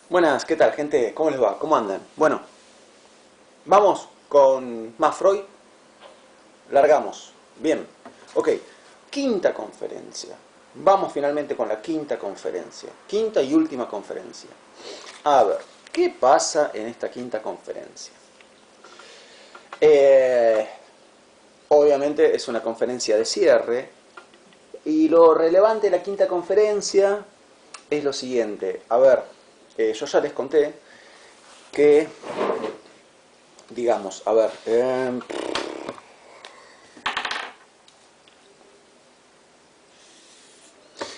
Buenas, ¿qué tal, gente? ¿Cómo les va? ¿Cómo andan? Bueno, vamos con más Freud. Largamos. Bien. Ok, quinta conferencia. Vamos finalmente con la quinta conferencia. Quinta y última conferencia. A ver, ¿qué pasa en esta quinta conferencia? Obviamente es una conferencia de cierre. Y lo relevante de la quinta conferencia es lo siguiente. A ver, yo ya les conté que, digamos, a ver,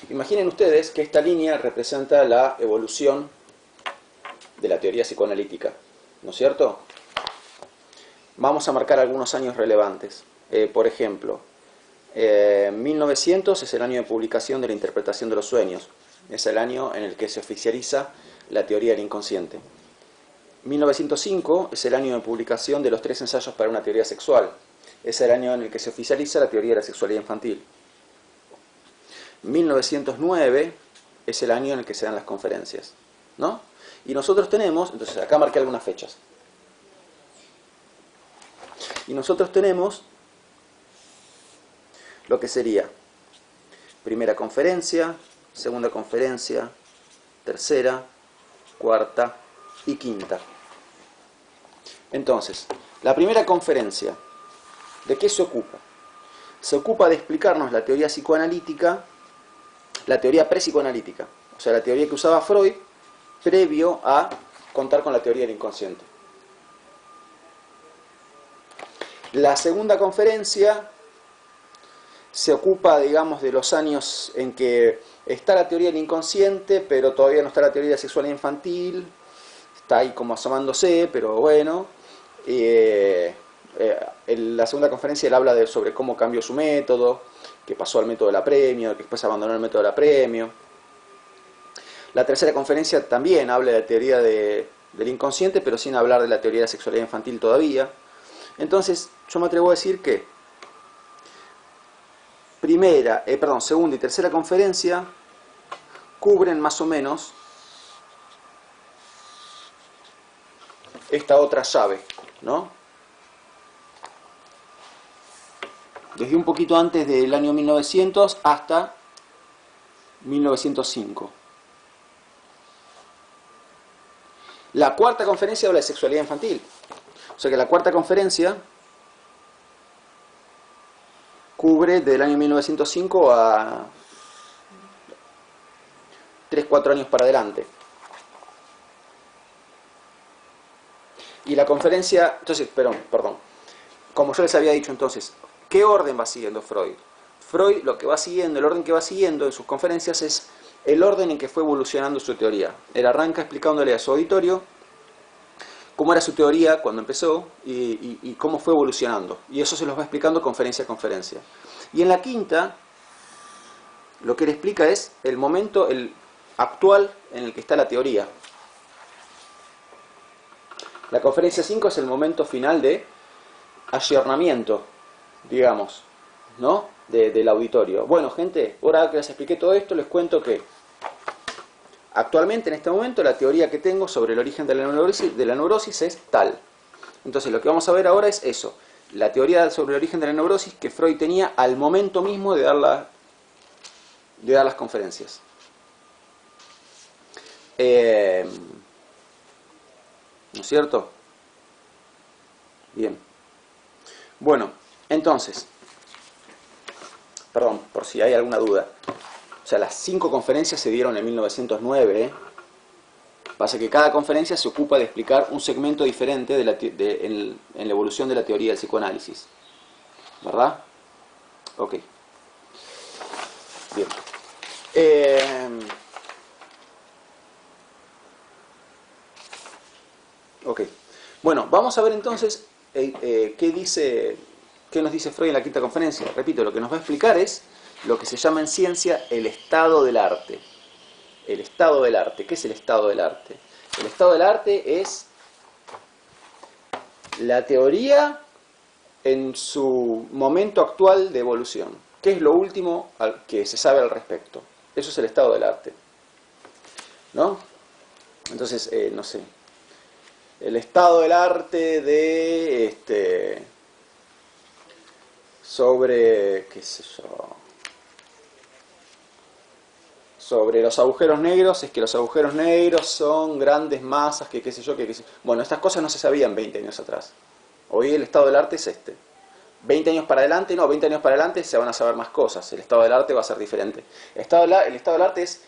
imaginen ustedes que esta línea representa la evolución de la teoría psicoanalítica, ¿no es cierto? Vamos a marcar algunos años relevantes. Por ejemplo, 1900 es el año de publicación de la interpretación de los sueños. Es el año en el que se oficializa la teoría del inconsciente. 1905 es el año de publicación de los 3 ensayos para una teoría sexual. Es el año en el que se oficializa la teoría de la sexualidad infantil. 1909 es el año en el que se dan las conferencias, ¿no? Y nosotros tenemos, entonces acá marqué algunas fechas. Y nosotros tenemos lo que sería primera conferencia, segunda conferencia, tercera, cuarta y quinta. Entonces, la primera conferencia, ¿de qué se ocupa? Se ocupa de explicarnos la teoría psicoanalítica, la teoría prepsicoanalítica, o sea, la teoría que usaba Freud previo a contar con la teoría del inconsciente. La segunda conferencia se ocupa, digamos, de los años en que está la teoría del inconsciente, pero todavía no está la teoría de la sexualidad infantil, está ahí como asomándose, pero bueno. En la segunda conferencia él habla sobre cómo cambió su método, que pasó al método del apremio, que después abandonó el método del apremio. La tercera conferencia también habla de la teoría del inconsciente, pero sin hablar de la teoría de la sexualidad infantil todavía. Entonces, yo me atrevo a decir que segunda y tercera conferencia cubren más o menos esta otra llave, ¿no? Desde un poquito antes del año 1900 hasta 1905. La cuarta conferencia habla de sexualidad infantil. O sea que la cuarta conferencia cubre del año 1905 a 3-4 años para adelante. Y la conferencia, entonces, perdón, como yo les había dicho entonces, ¿qué orden va siguiendo Freud? Freud lo que va siguiendo, el orden que va siguiendo en sus conferencias es el orden en que fue evolucionando su teoría. Él arranca explicándole a su auditorio cómo era su teoría cuando empezó y cómo fue evolucionando. Y eso se los va explicando conferencia a conferencia. Y en la quinta, lo que él explica es el momento actual en el que está la teoría. La conferencia 5 es el momento final de ayornamiento, digamos, ¿no? Del auditorio. Bueno, gente, ahora que les expliqué todo esto, les cuento que actualmente, en este momento, la teoría que tengo sobre el origen de la neurosis es tal. Entonces, lo que vamos a ver ahora es eso. La teoría sobre el origen de la neurosis que Freud tenía al momento mismo de dar las conferencias. ¿No es cierto? Bien. Bueno, entonces, perdón, por si hay alguna duda. O sea, las 5 conferencias se dieron en 1909, Pasa que cada conferencia se ocupa de explicar un segmento diferente en la evolución de la teoría del psicoanálisis. ¿Verdad? Ok. Bien. Ok. Bueno, vamos a ver entonces qué nos dice Freud en la quinta conferencia. Repito, lo que nos va a explicar es lo que se llama en ciencia el estado del arte. El estado del arte. ¿Qué es el estado del arte? El estado del arte es la teoría en su momento actual de evolución. ¿Qué es lo último que se sabe al respecto? Eso es el estado del arte. ¿No? Entonces, no sé, el estado del arte de, sobre, qué sé yo, sobre los agujeros negros, es que los agujeros negros son grandes masas, que qué sé yo, que qué sé yo. Bueno, estas cosas no se sabían 20 años atrás. Hoy el estado del arte es este. 20 años para adelante, no, 20 años para adelante se van a saber más cosas. El estado del arte va a ser diferente. El estado del arte es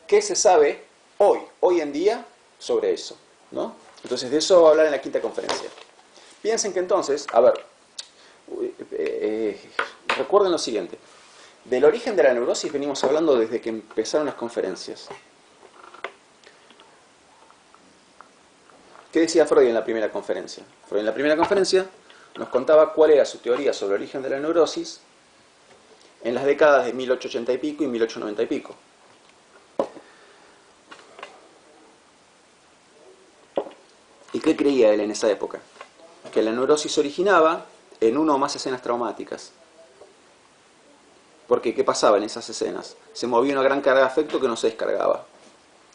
qué se sabe hoy en día, sobre eso, ¿no? Entonces de eso voy a hablar en la quinta conferencia. Piensen que entonces, a ver, recuerden lo siguiente. Del origen de la neurosis venimos hablando desde que empezaron las conferencias. ¿Qué decía Freud en la primera conferencia? Freud en la primera conferencia nos contaba cuál era su teoría sobre el origen de la neurosis en las décadas de 1880 y pico y 1890 y pico. ¿Y qué creía él en esa época? Que la neurosis se originaba en una o más escenas traumáticas. Porque, ¿qué pasaba en esas escenas? Se movía una gran carga de afecto que no se descargaba.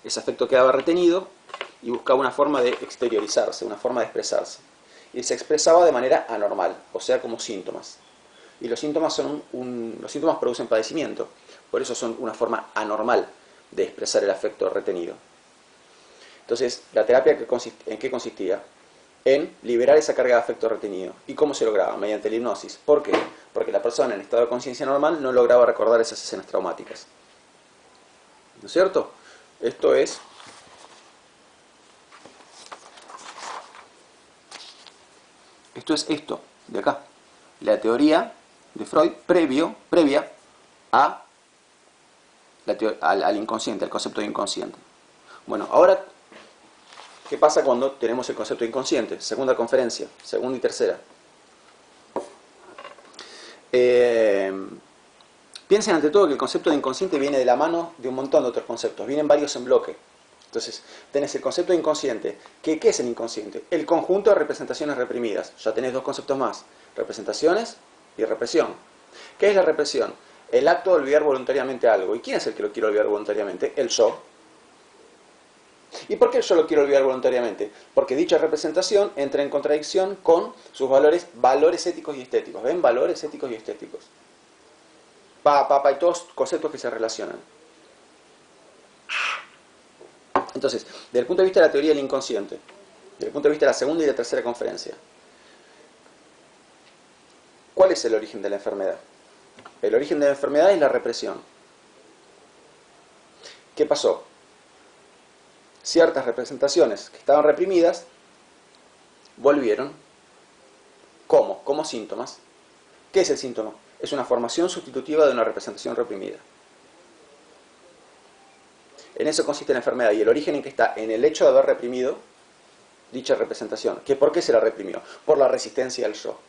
Ese afecto quedaba retenido y buscaba una forma de exteriorizarse, una forma de expresarse. Y se expresaba de manera anormal, o sea, como síntomas. Y los síntomas los síntomas producen padecimiento, por eso son una forma anormal de expresar el afecto retenido. Entonces, la terapia ¿en qué consistía? En liberar esa carga de afecto retenido. ¿Y cómo se lograba? Mediante la hipnosis. ¿Por qué? Porque la persona en estado de conciencia normal no lograba recordar esas escenas traumáticas. ¿No es cierto? Esto es esto de acá. La teoría de Freud previa a al inconsciente, al concepto de inconsciente. Bueno, ahora, ¿qué pasa cuando tenemos el concepto de inconsciente? Segunda conferencia, segunda y tercera. Piensen ante todo que el concepto de inconsciente viene de la mano de un montón de otros conceptos, vienen varios en bloque. Entonces, tenés el concepto de inconsciente. ¿Qué es el inconsciente? El conjunto de representaciones reprimidas. Ya tenés dos conceptos más, representaciones y represión. ¿Qué es la represión? El acto de olvidar voluntariamente algo. ¿Y quién es el que lo quiere olvidar voluntariamente? El yo. ¿Y por qué yo lo quiero olvidar voluntariamente? Porque dicha representación entra en contradicción con sus valores éticos y estéticos. ¿Ven? Valores éticos y estéticos. Y todos conceptos que se relacionan. Entonces, desde el punto de vista de la teoría del inconsciente, desde el punto de vista de la segunda y la tercera conferencia, ¿cuál es el origen de la enfermedad? El origen de la enfermedad es la represión. ¿Qué pasó? Ciertas representaciones que estaban reprimidas volvieron. ¿Cómo? Como síntomas. ¿Qué es el síntoma? Es una formación sustitutiva de una representación reprimida. En eso consiste la enfermedad, y el origen en que está en el hecho de haber reprimido dicha representación. ¿Por qué se la reprimió? Por la resistencia al yo.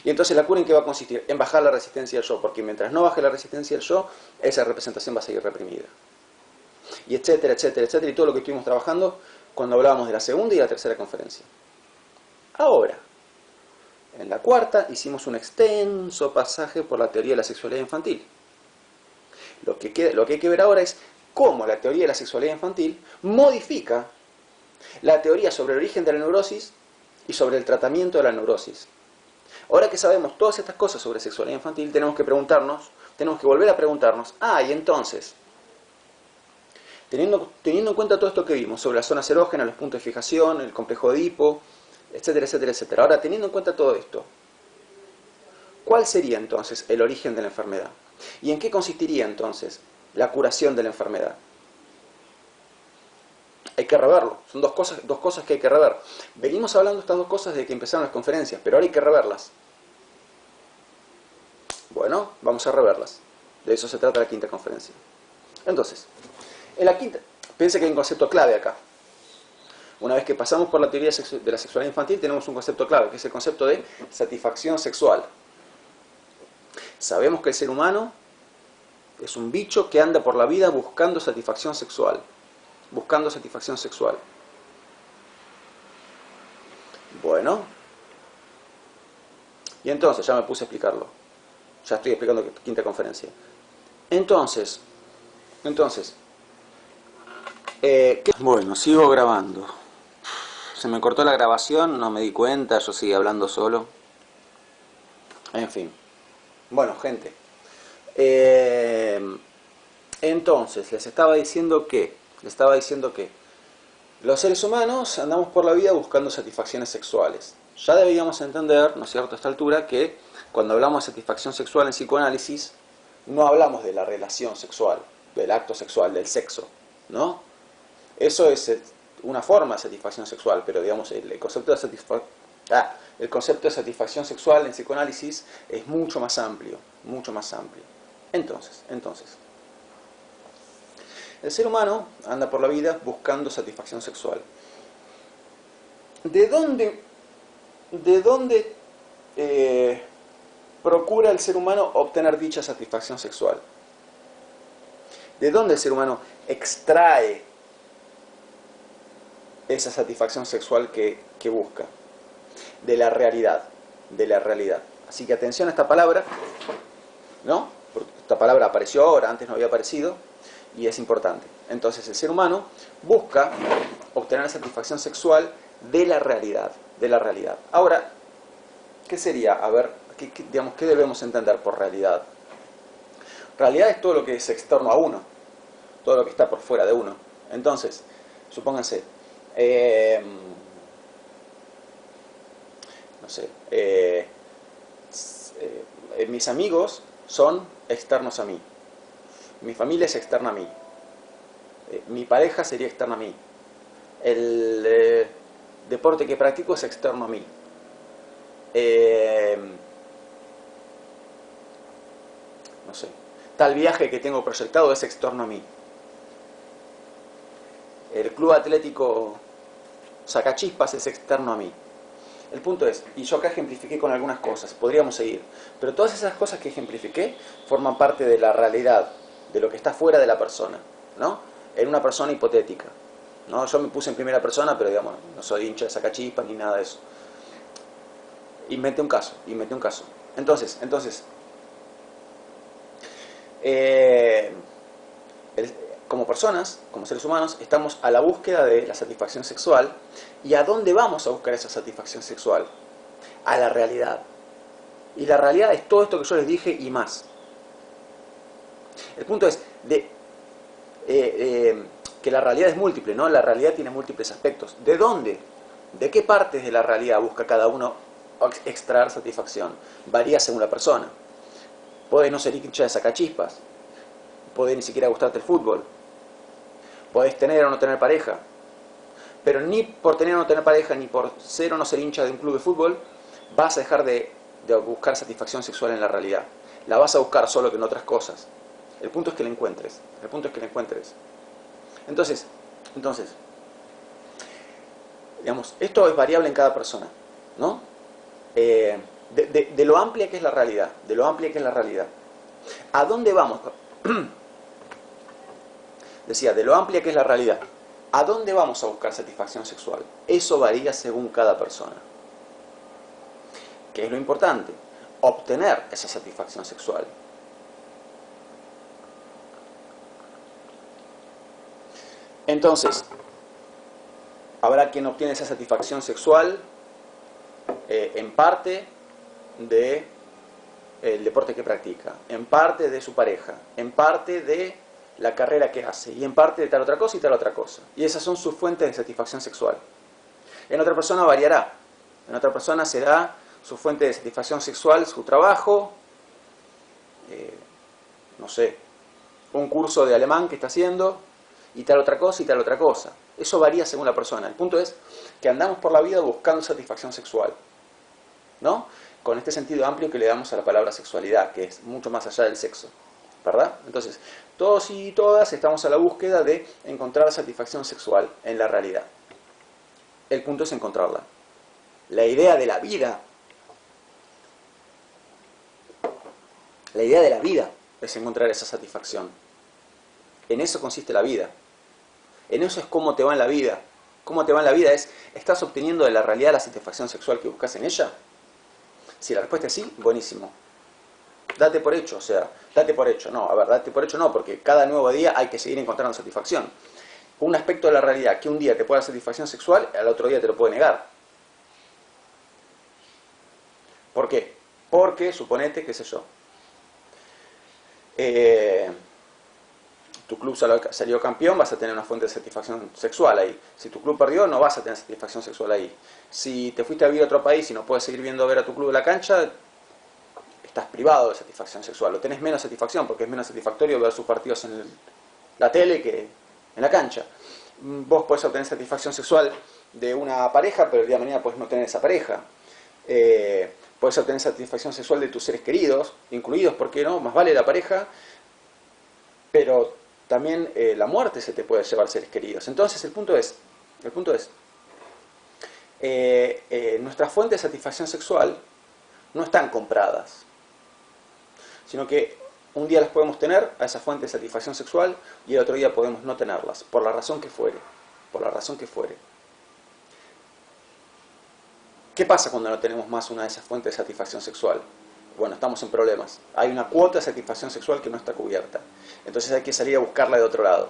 Y entonces la cura en qué va a consistir? En bajar la resistencia al yo, porque mientras no baje la resistencia al yo, esa representación va a seguir reprimida. Y etcétera, etcétera, etcétera, y todo lo que estuvimos trabajando cuando hablábamos de la segunda y la tercera conferencia. Ahora, en la cuarta hicimos un extenso pasaje por la teoría de la sexualidad infantil. Lo que hay que ver ahora es cómo la teoría de la sexualidad infantil modifica la teoría sobre el origen de la neurosis y sobre el tratamiento de la neurosis. Ahora que sabemos todas estas cosas sobre sexualidad infantil, tenemos que volver a preguntarnos, y entonces, teniendo en cuenta todo esto que vimos sobre las zonas erógenas, los puntos de fijación, el complejo de Edipo, etcétera, etcétera, etcétera. Ahora, teniendo en cuenta todo esto, ¿cuál sería entonces el origen de la enfermedad? ¿Y en qué consistiría entonces la curación de la enfermedad? Hay que reverlo. Son dos cosas que hay que rever. Venimos hablando de estas dos cosas desde que empezaron las conferencias, pero ahora hay que reverlas. Bueno, vamos a reverlas. De eso se trata la quinta conferencia. Entonces, en la quinta, piense que hay un concepto clave acá. Una vez que pasamos por la teoría de la sexualidad infantil, tenemos un concepto clave, que es el concepto de satisfacción sexual. Sabemos que el ser humano es un bicho que anda por la vida buscando satisfacción sexual. Buscando satisfacción sexual. Bueno. Y entonces, ya me puse a explicarlo. Ya estoy explicando quinta conferencia. Entonces, Bueno, sigo grabando. Se me cortó la grabación, no me di cuenta, yo seguí hablando solo. En fin. Bueno, gente. Entonces, les estaba diciendo que los seres humanos andamos por la vida buscando satisfacciones sexuales. Ya deberíamos entender, ¿no es cierto?, a esta altura, que cuando hablamos de satisfacción sexual en psicoanálisis, no hablamos de la relación sexual, del acto sexual, del sexo, ¿no? Eso es una forma de satisfacción sexual, pero digamos, el concepto de satisfacción sexual en psicoanálisis es mucho más amplio, mucho más amplio. Entonces, el ser humano anda por la vida buscando satisfacción sexual. ¿De dónde procura el ser humano obtener dicha satisfacción sexual? ¿De dónde el ser humano extrae esa satisfacción sexual que busca? De la realidad, de la realidad. Así que atención a esta palabra, ¿no? Porque esta palabra apareció ahora, antes no había aparecido, y es importante. Entonces el ser humano busca obtener satisfacción sexual de la realidad, de la realidad. Ahora, ¿qué sería? A ver, digamos, ¿qué debemos entender por realidad? Realidad es todo lo que es externo a uno, todo lo que está por fuera de uno. Entonces, supónganse, no sé, mis amigos son externos a mí, mi familia es externa a mí, mi pareja sería externa a mí, el deporte que practico es externo a mí, no sé, tal viaje que tengo proyectado es externo a mí, el club atlético Sacachispas es externo a mí. El punto es, y yo acá ejemplifiqué con algunas cosas, podríamos seguir, pero todas esas cosas que ejemplifiqué forman parte de la realidad, de lo que está fuera de la persona, ¿no? En una persona hipotética, ¿no? Yo me puse en primera persona, pero digamos, no soy hincha de Sacachispas ni nada de eso. Inventé un caso. Entonces, como personas, como seres humanos, estamos a la búsqueda de la satisfacción sexual. ¿Y a dónde vamos a buscar esa satisfacción sexual? A la realidad. Y la realidad es todo esto que yo les dije y más. El punto es que la realidad es múltiple, ¿no? La realidad tiene múltiples aspectos. ¿De dónde? ¿De qué partes de la realidad busca cada uno extraer satisfacción? Varía según la persona. Puede no ser hincha de Sacachispas. Puede ni siquiera gustarte el fútbol. Podés tener o no tener pareja. Pero ni por tener o no tener pareja, ni por ser o no ser hincha de un club de fútbol, vas a dejar de buscar satisfacción sexual en la realidad. La vas a buscar solo que en otras cosas. El punto es que la encuentres. Entonces, digamos, esto es variable en cada persona, ¿no? De lo amplia que es la realidad. ¿A dónde vamos? Decía, de lo amplia que es la realidad. ¿A dónde vamos a buscar satisfacción sexual? Eso varía según cada persona. ¿Qué es lo importante? Obtener esa satisfacción sexual. Entonces, habrá quien obtiene esa satisfacción sexual en parte del deporte que practica, en parte de su pareja, en parte de la carrera que hace, y en parte de tal otra cosa y tal otra cosa. Y esas son sus fuentes de satisfacción sexual. En otra persona variará. En otra persona será su fuente de satisfacción sexual, su trabajo, no sé, un curso de alemán que está haciendo, y tal otra cosa y tal otra cosa. Eso varía según la persona. El punto es que andamos por la vida buscando satisfacción sexual, ¿no? Con este sentido amplio que le damos a la palabra sexualidad, que es mucho más allá del sexo, ¿verdad? Entonces, todos y todas estamos a la búsqueda de encontrar satisfacción sexual en la realidad. El punto es encontrarla. La idea de la vida es encontrar esa satisfacción. En eso consiste la vida. En eso es cómo te va en la vida. Cómo te va en la vida es, ¿estás obteniendo de la realidad la satisfacción sexual que buscas en ella? Si la respuesta es sí, buenísimo. Date por hecho, no, porque cada nuevo día hay que seguir encontrando satisfacción. un aspecto de la realidad que un día te puede dar satisfacción sexual, al otro día te lo puede negar. ¿Por qué? Porque, suponete, qué sé yo, tu club salió campeón, vas a tener una fuente de satisfacción sexual ahí. Si tu club perdió, no vas a tener satisfacción sexual ahí. Si te fuiste a vivir a otro país y no puedes seguir viendo a ver a tu club en la cancha, estás privado de satisfacción sexual. O tenés menos satisfacción porque es menos satisfactorio ver sus partidos en la tele que en la cancha. Vos podés obtener satisfacción sexual de una pareja, pero el día de mañana podés no tener esa pareja. Podés obtener satisfacción sexual de tus seres queridos, incluidos, ¿por qué no? Más vale la pareja, pero también la muerte se te puede llevar seres queridos. Entonces el punto es nuestras fuentes de satisfacción sexual no están compradas, sino que un día las podemos tener, a esa fuente de satisfacción sexual, y el otro día podemos no tenerlas, por la razón que fuere. Por la razón que fuere. ¿Qué pasa cuando no tenemos más una de esas fuentes de satisfacción sexual? Bueno, estamos en problemas. Hay una cuota de satisfacción sexual que no está cubierta. Entonces hay que salir a buscarla de otro lado.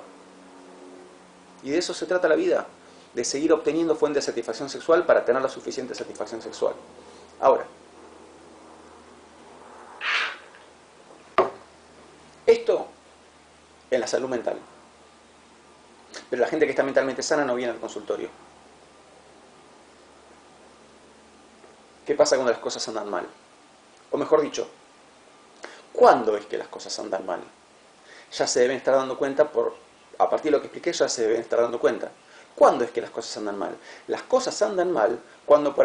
Y de eso se trata la vida, de seguir obteniendo fuentes de satisfacción sexual para tener la suficiente satisfacción sexual. Ahora, esto en la salud mental. Pero la gente que está mentalmente sana no viene al consultorio. ¿Qué pasa cuando las cosas andan mal? O mejor dicho, ¿cuándo es que las cosas andan mal? Ya se deben estar dando cuenta, a partir de lo que expliqué, ya se deben estar dando cuenta. ¿Cuándo es que las cosas andan mal? Las cosas andan mal cuando por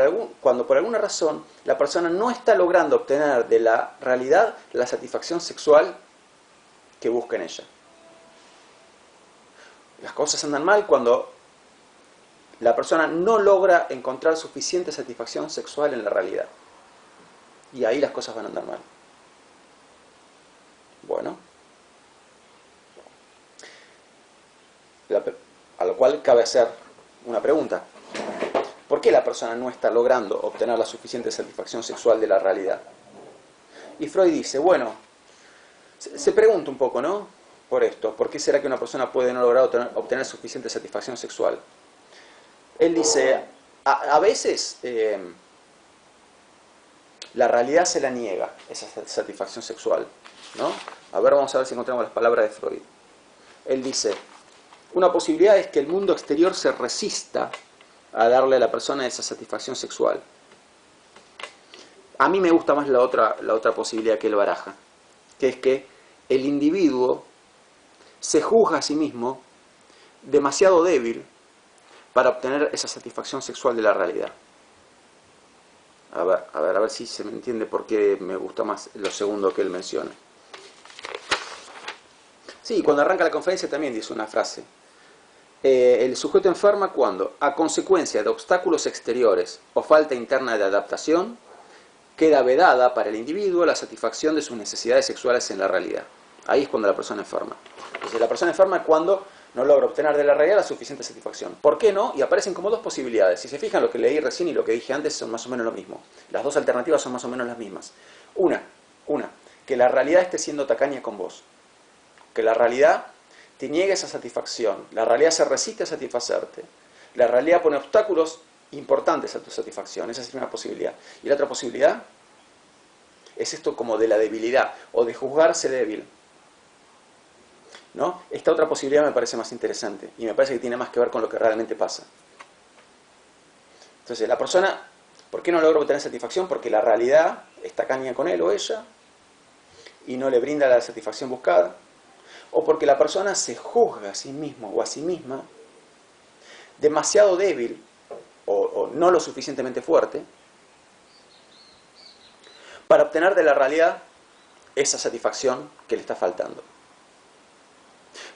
alguna razón la persona no está logrando obtener de la realidad la satisfacción sexual que busca en ella. Las cosas andan mal cuando la persona no logra encontrar suficiente satisfacción sexual en la realidad. Y ahí las cosas van a andar mal. Bueno. A lo cual cabe hacer una pregunta. ¿Por qué la persona no está logrando obtener la suficiente satisfacción sexual de la realidad? Y Freud dice, bueno, se pregunta un poco, ¿no? Por esto, ¿por qué será que una persona puede no lograr obtener suficiente satisfacción sexual? Él dice, a veces la realidad se la niega, esa satisfacción sexual, ¿no? Vamos a ver si encontramos las palabras de Freud. Él dice, una posibilidad es que el mundo exterior se resista a darle a la persona esa satisfacción sexual. A mí me gusta más la otra posibilidad que él baraja, que es que el individuo se juzga a sí mismo demasiado débil para obtener esa satisfacción sexual de la realidad. A ver si se me entiende por qué me gusta más lo segundo que él menciona. Sí, cuando arranca la conferencia también dice una frase. El sujeto enferma cuando, a consecuencia de obstáculos exteriores o falta interna de adaptación, queda vedada para el individuo la satisfacción de sus necesidades sexuales en la realidad. Ahí es cuando la persona enferma. Entonces la persona enferma es cuando no logra obtener de la realidad la suficiente satisfacción. ¿Por qué no? Y aparecen como dos posibilidades. Si se fijan, lo que leí recién y lo que dije antes son más o menos lo mismo. Las dos alternativas son más o menos las mismas. Una, que la realidad esté siendo tacaña con vos. Que la realidad te niegue esa satisfacción. La realidad se resiste a satisfacerte. La realidad pone obstáculos importantes a tu satisfacción. Esa es una posibilidad. Y la otra posibilidad es esto como de la debilidad o de juzgarse débil, ¿no? Esta otra posibilidad me parece más interesante y me parece que tiene más que ver con lo que realmente pasa. Entonces, la persona, ¿por qué no logra obtener satisfacción? Porque la realidad está tacaña con él o ella y no le brinda la satisfacción buscada. O porque la persona se juzga a sí mismo o a sí misma demasiado débil o no lo suficientemente fuerte para obtener de la realidad esa satisfacción que le está faltando.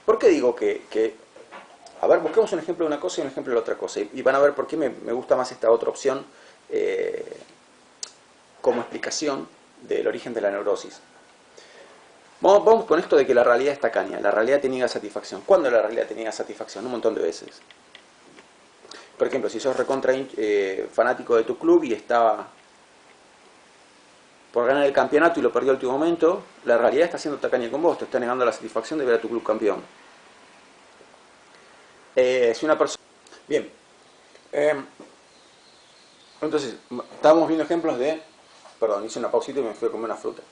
¿Por qué digo que a ver, busquemos un ejemplo de una cosa y un ejemplo de la otra cosa? Y van a ver por qué me gusta más esta otra opción como explicación del origen de la neurosis. Vamos con esto de que la realidad es tacaña. La realidad te niega satisfacción. ¿Cuándo la realidad te niega satisfacción? Un montón de veces. Por ejemplo, si sos recontra fanático de tu club y estaba por ganar el campeonato y lo perdió al último momento, la realidad está siendo tacaña con vos, te está negando la satisfacción de ver a tu club campeón. Si una persona... Bien. Entonces, estábamos viendo ejemplos de... Perdón, hice una pausita y me fui a comer una fruta.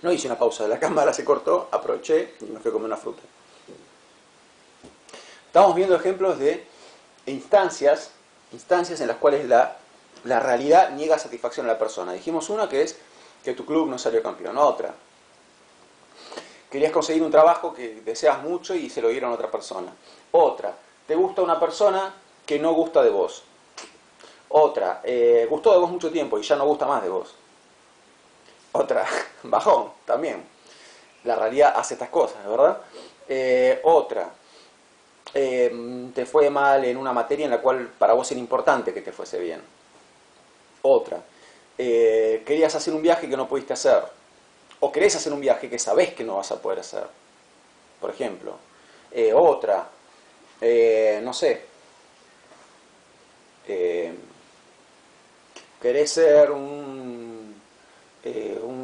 No hice una pausa, la cámara se cortó, aproveché y me fui a comer una fruta. Estamos viendo ejemplos de instancias en las cuales la realidad niega satisfacción a la persona. Dijimos una que es que tu club no salió campeón. Otra, querías conseguir un trabajo que deseas mucho y se lo dieron a otra persona. Otra, te gusta una persona que no gusta de vos. Otra, gustó de vos mucho tiempo y ya no gusta más de vos. Otra, bajón, también. La realidad hace estas cosas, ¿verdad? Otra, te fue mal en una materia en la cual para vos era importante que te fuese bien. Otra, querías hacer un viaje que no pudiste hacer. O querés hacer un viaje que sabés que no vas a poder hacer. Por ejemplo. Otra, no sé, querés ser un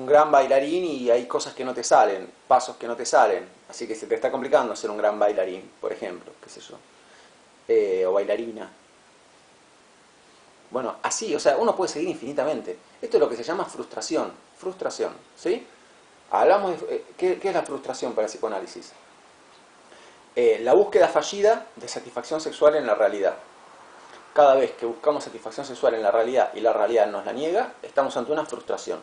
gran bailarín y hay cosas que no te salen, pasos que no te salen, así que se te está complicando ser un gran bailarín, por ejemplo, qué sé yo, o bailarina. Bueno, así, o sea, uno puede seguir infinitamente. Esto es lo que se llama frustración, ¿sí? Hablamos de, ¿qué es la frustración para el psicoanálisis? La búsqueda fallida de satisfacción sexual en la realidad. Cada vez que buscamos satisfacción sexual en la realidad y la realidad nos la niega, estamos ante una frustración.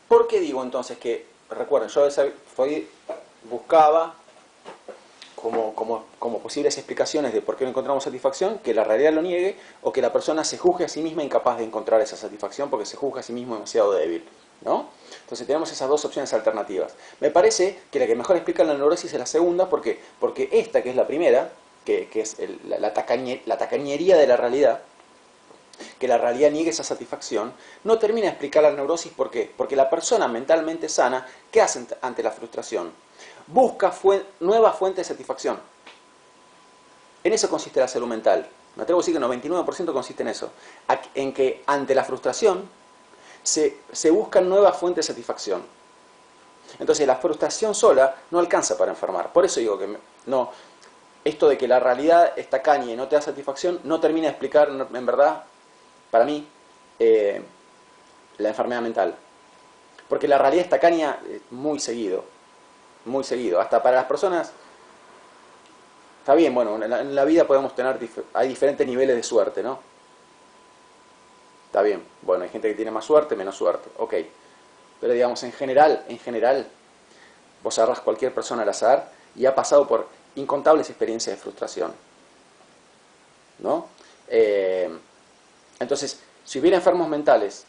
¿Por qué digo entonces que, recuerden, yo buscaba como posibles explicaciones de por qué no encontramos satisfacción, que la realidad lo niegue o que la persona se juzgue a sí misma incapaz de encontrar esa satisfacción porque se juzga a sí mismo demasiado débil, ¿no? Entonces tenemos esas dos opciones alternativas. Me parece que la que mejor explica la neurosis es la segunda, porque esta, que es la primera, que es la tacañería de la realidad, que la realidad niegue esa satisfacción, no termina de explicar la neurosis. ¿Por qué? Porque la persona mentalmente sana, ¿qué hace ante la frustración? Busca nuevas fuentes de satisfacción. En eso consiste la salud mental. Me atrevo a decir que el 99% consiste en eso. En que ante la frustración se buscan nuevas fuentes de satisfacción. Entonces la frustración sola no alcanza para enfermar. Por eso digo que no, esto de que la realidad es tacaña y no te da satisfacción no termina de explicar, en verdad, para mí, la enfermedad mental. Porque la realidad es tacaña muy seguido. Muy seguido. Hasta para las personas... Está bien, bueno, en la vida podemos tener... Hay diferentes niveles de suerte, ¿no? Está bien. Bueno, hay gente que tiene más suerte, menos suerte. Ok. Pero digamos, en general, vos agarrás cualquier persona al azar y ha pasado por incontables experiencias de frustración. ¿No? Entonces, si hubiera enfermos mentales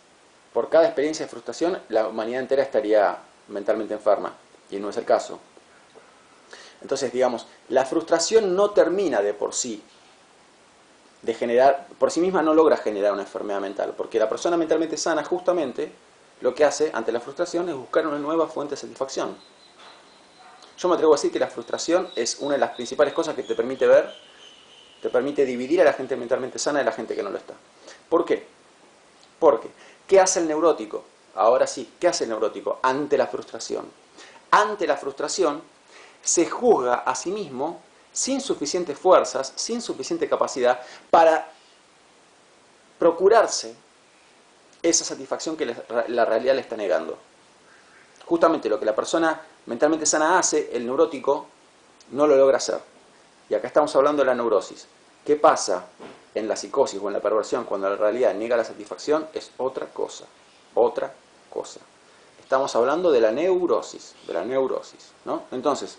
por cada experiencia de frustración, la humanidad entera estaría mentalmente enferma. Y no es el caso. Entonces, digamos, la frustración no termina de por sí de generar, por sí misma no logra generar una enfermedad mental, porque la persona mentalmente sana justamente lo que hace ante la frustración es buscar una nueva fuente de satisfacción. Yo me atrevo a decir que la frustración es una de las principales cosas que te permite ver, te permite dividir a la gente mentalmente sana de la gente que no lo está. ¿Por qué? Porque, ¿qué hace el neurótico? Ahora sí, ¿qué hace el neurótico ante la frustración? Ante la frustración se juzga a sí mismo sin suficientes fuerzas, sin suficiente capacidad para procurarse esa satisfacción que la realidad le está negando. Justamente lo que la persona mentalmente sana hace, el neurótico no lo logra hacer. Y acá estamos hablando de la neurosis. ¿Qué pasa en la psicosis o en la perversión cuando la realidad niega la satisfacción? Es otra cosa. Otra cosa. Estamos hablando de la neurosis, ¿no? Entonces,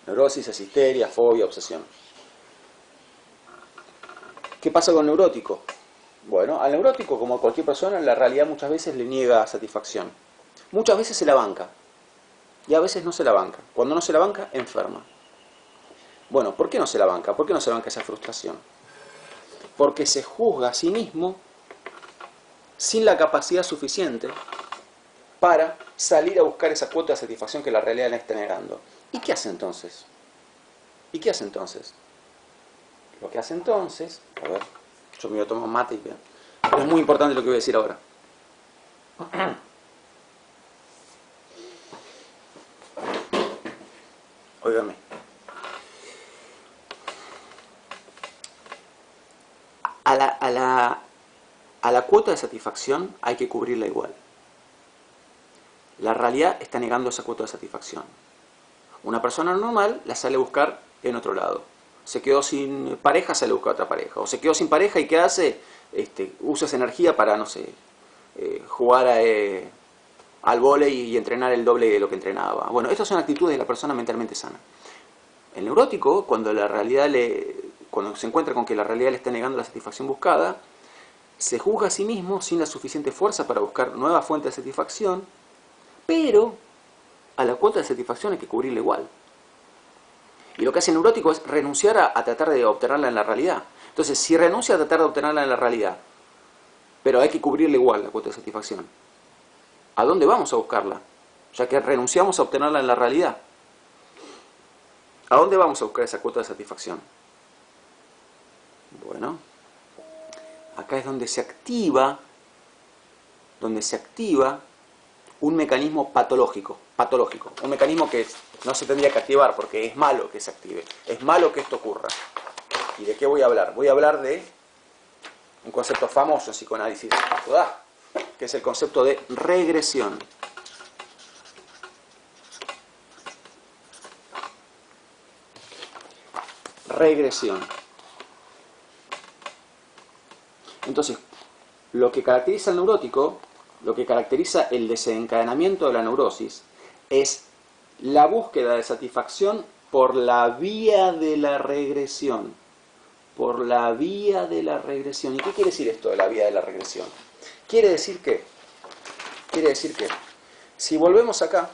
neurosis es histeria, fobia, obsesión. ¿Qué pasa con el neurótico? Bueno, al neurótico, como a cualquier persona, la realidad muchas veces le niega satisfacción. Muchas veces se la banca. Y a veces no se la banca. Cuando no se la banca, enferma. Bueno, ¿por qué no se la banca? ¿Por qué no se banca esa frustración? Porque se juzga a sí mismo sin la capacidad suficiente para salir a buscar esa cuota de satisfacción que la realidad le está negando. ¿Y qué hace entonces? Lo que hace entonces, a ver, yo me voy a tomar un mate y vean. Es muy importante lo que voy a decir ahora. óigame. A la cuota de satisfacción hay que cubrirla igual. La realidad está negando esa cuota de satisfacción. Una persona normal la sale a buscar en otro lado. Se quedó sin pareja, sale a buscar otra pareja. O se quedó sin pareja y ¿qué hace? Usa esa energía para, no sé, jugar al vóley y entrenar el doble de lo que entrenaba. Bueno, estas son actitudes de la persona mentalmente sana. El neurótico, cuando se encuentra con que la realidad le está negando la satisfacción buscada, se juzga a sí mismo sin la suficiente fuerza para buscar nuevas fuentes de satisfacción, pero a la cuota de satisfacción hay que cubrirla igual. Y lo que hace el neurótico es renunciar a tratar de obtenerla en la realidad. Entonces, si renuncia a tratar de obtenerla en la realidad, pero hay que cubrirle igual la cuota de satisfacción, ¿a dónde vamos a buscarla? Ya que renunciamos a obtenerla en la realidad. ¿A dónde vamos a buscar esa cuota de satisfacción? Bueno, acá es donde se activa un mecanismo patológico, un mecanismo que no se tendría que activar porque es malo que se active, es malo que esto ocurra. ¿Y de qué voy a hablar? Voy a hablar de un concepto famoso en psicoanálisis, que es el concepto de regresión. Regresión. Entonces, lo que caracteriza al neurótico, lo que caracteriza el desencadenamiento de la neurosis, es la búsqueda de satisfacción por la vía de la regresión. Por la vía de la regresión. ¿Y qué quiere decir esto de la vía de la regresión? Quiere decir que, si volvemos acá,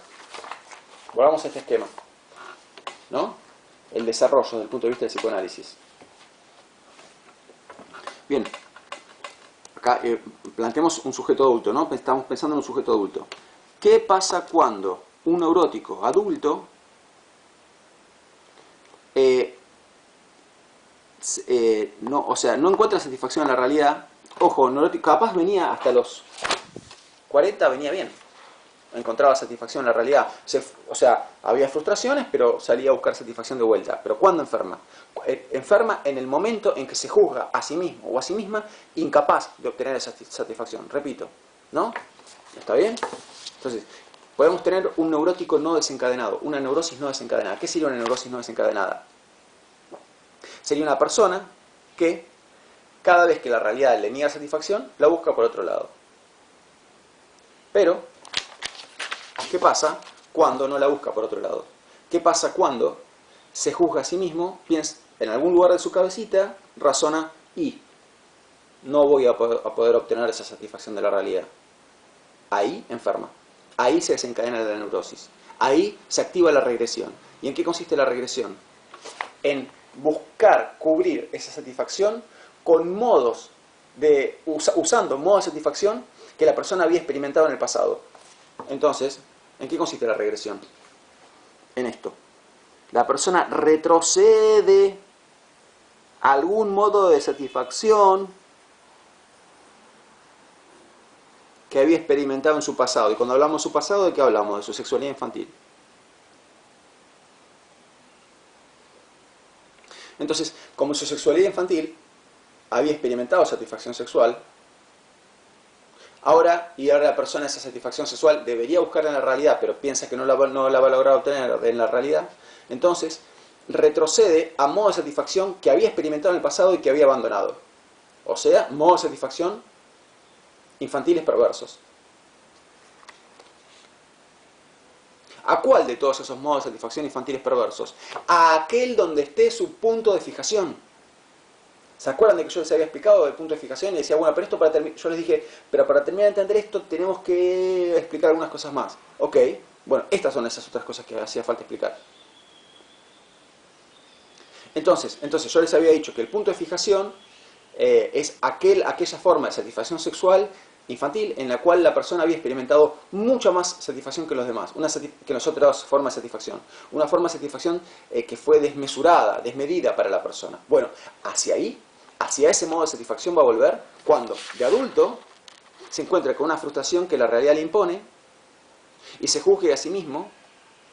volvamos a este esquema, ¿no? El desarrollo desde el punto de vista del psicoanálisis. Bien, acá planteamos un sujeto adulto, ¿no? Estamos pensando en un sujeto adulto. ¿Qué pasa cuando un neurótico adulto no encuentra satisfacción en la realidad? Ojo, neurótico, capaz venía hasta los 40, venía bien, encontraba satisfacción en la realidad. Había frustraciones, pero salía a buscar satisfacción de vuelta. Pero ¿cuándo enferma? Enferma en el momento en que se juzga a sí mismo o a sí misma incapaz de obtener esa satisfacción. Repito, ¿no? ¿Está bien? Entonces, podemos tener un neurótico no desencadenado, una neurosis no desencadenada. ¿Qué sería una neurosis no desencadenada? Sería una persona que cada vez que la realidad le niega satisfacción, la busca por otro lado. Pero, ¿qué pasa cuando no la busca por otro lado? ¿Qué pasa cuando se juzga a sí mismo, piensa en algún lugar de su cabecita, razona y no voy a poder obtener esa satisfacción de la realidad? Ahí enferma. Ahí se desencadena la neurosis. Ahí se activa la regresión. ¿Y en qué consiste la regresión? En buscar cubrir esa satisfacción con modos usando modos de satisfacción que la persona había experimentado en el pasado. Entonces, ¿en qué consiste la regresión? En esto. La persona retrocede a algún modo de satisfacción que había experimentado en su pasado. Y cuando hablamos de su pasado, ¿de qué hablamos? De su sexualidad infantil. Entonces, como su sexualidad infantil había experimentado satisfacción sexual, ahora la persona esa satisfacción sexual debería buscarla en la realidad, pero piensa que no la va a lograr obtener en la realidad, entonces retrocede a modos de satisfacción que había experimentado en el pasado y que había abandonado. O sea, modos de satisfacción infantiles perversos. ¿A cuál de todos esos modos de satisfacción infantiles perversos? A aquel donde esté su punto de fijación. ¿Se acuerdan de que yo les había explicado el punto de fijación? Y decía, bueno, pero esto yo les dije, pero para terminar de entender esto tenemos que explicar algunas cosas más. Ok, bueno, estas son esas otras cosas que hacía falta explicar. Entonces yo les había dicho que el punto de fijación es aquella forma de satisfacción sexual infantil en la cual la persona había experimentado mucha más satisfacción que los demás, que las otras formas de satisfacción. Una forma de satisfacción que fue desmesurada, desmedida para la persona. Bueno, hacia ese modo de satisfacción va a volver cuando, de adulto, se encuentra con una frustración que la realidad le impone y se juzgue a sí mismo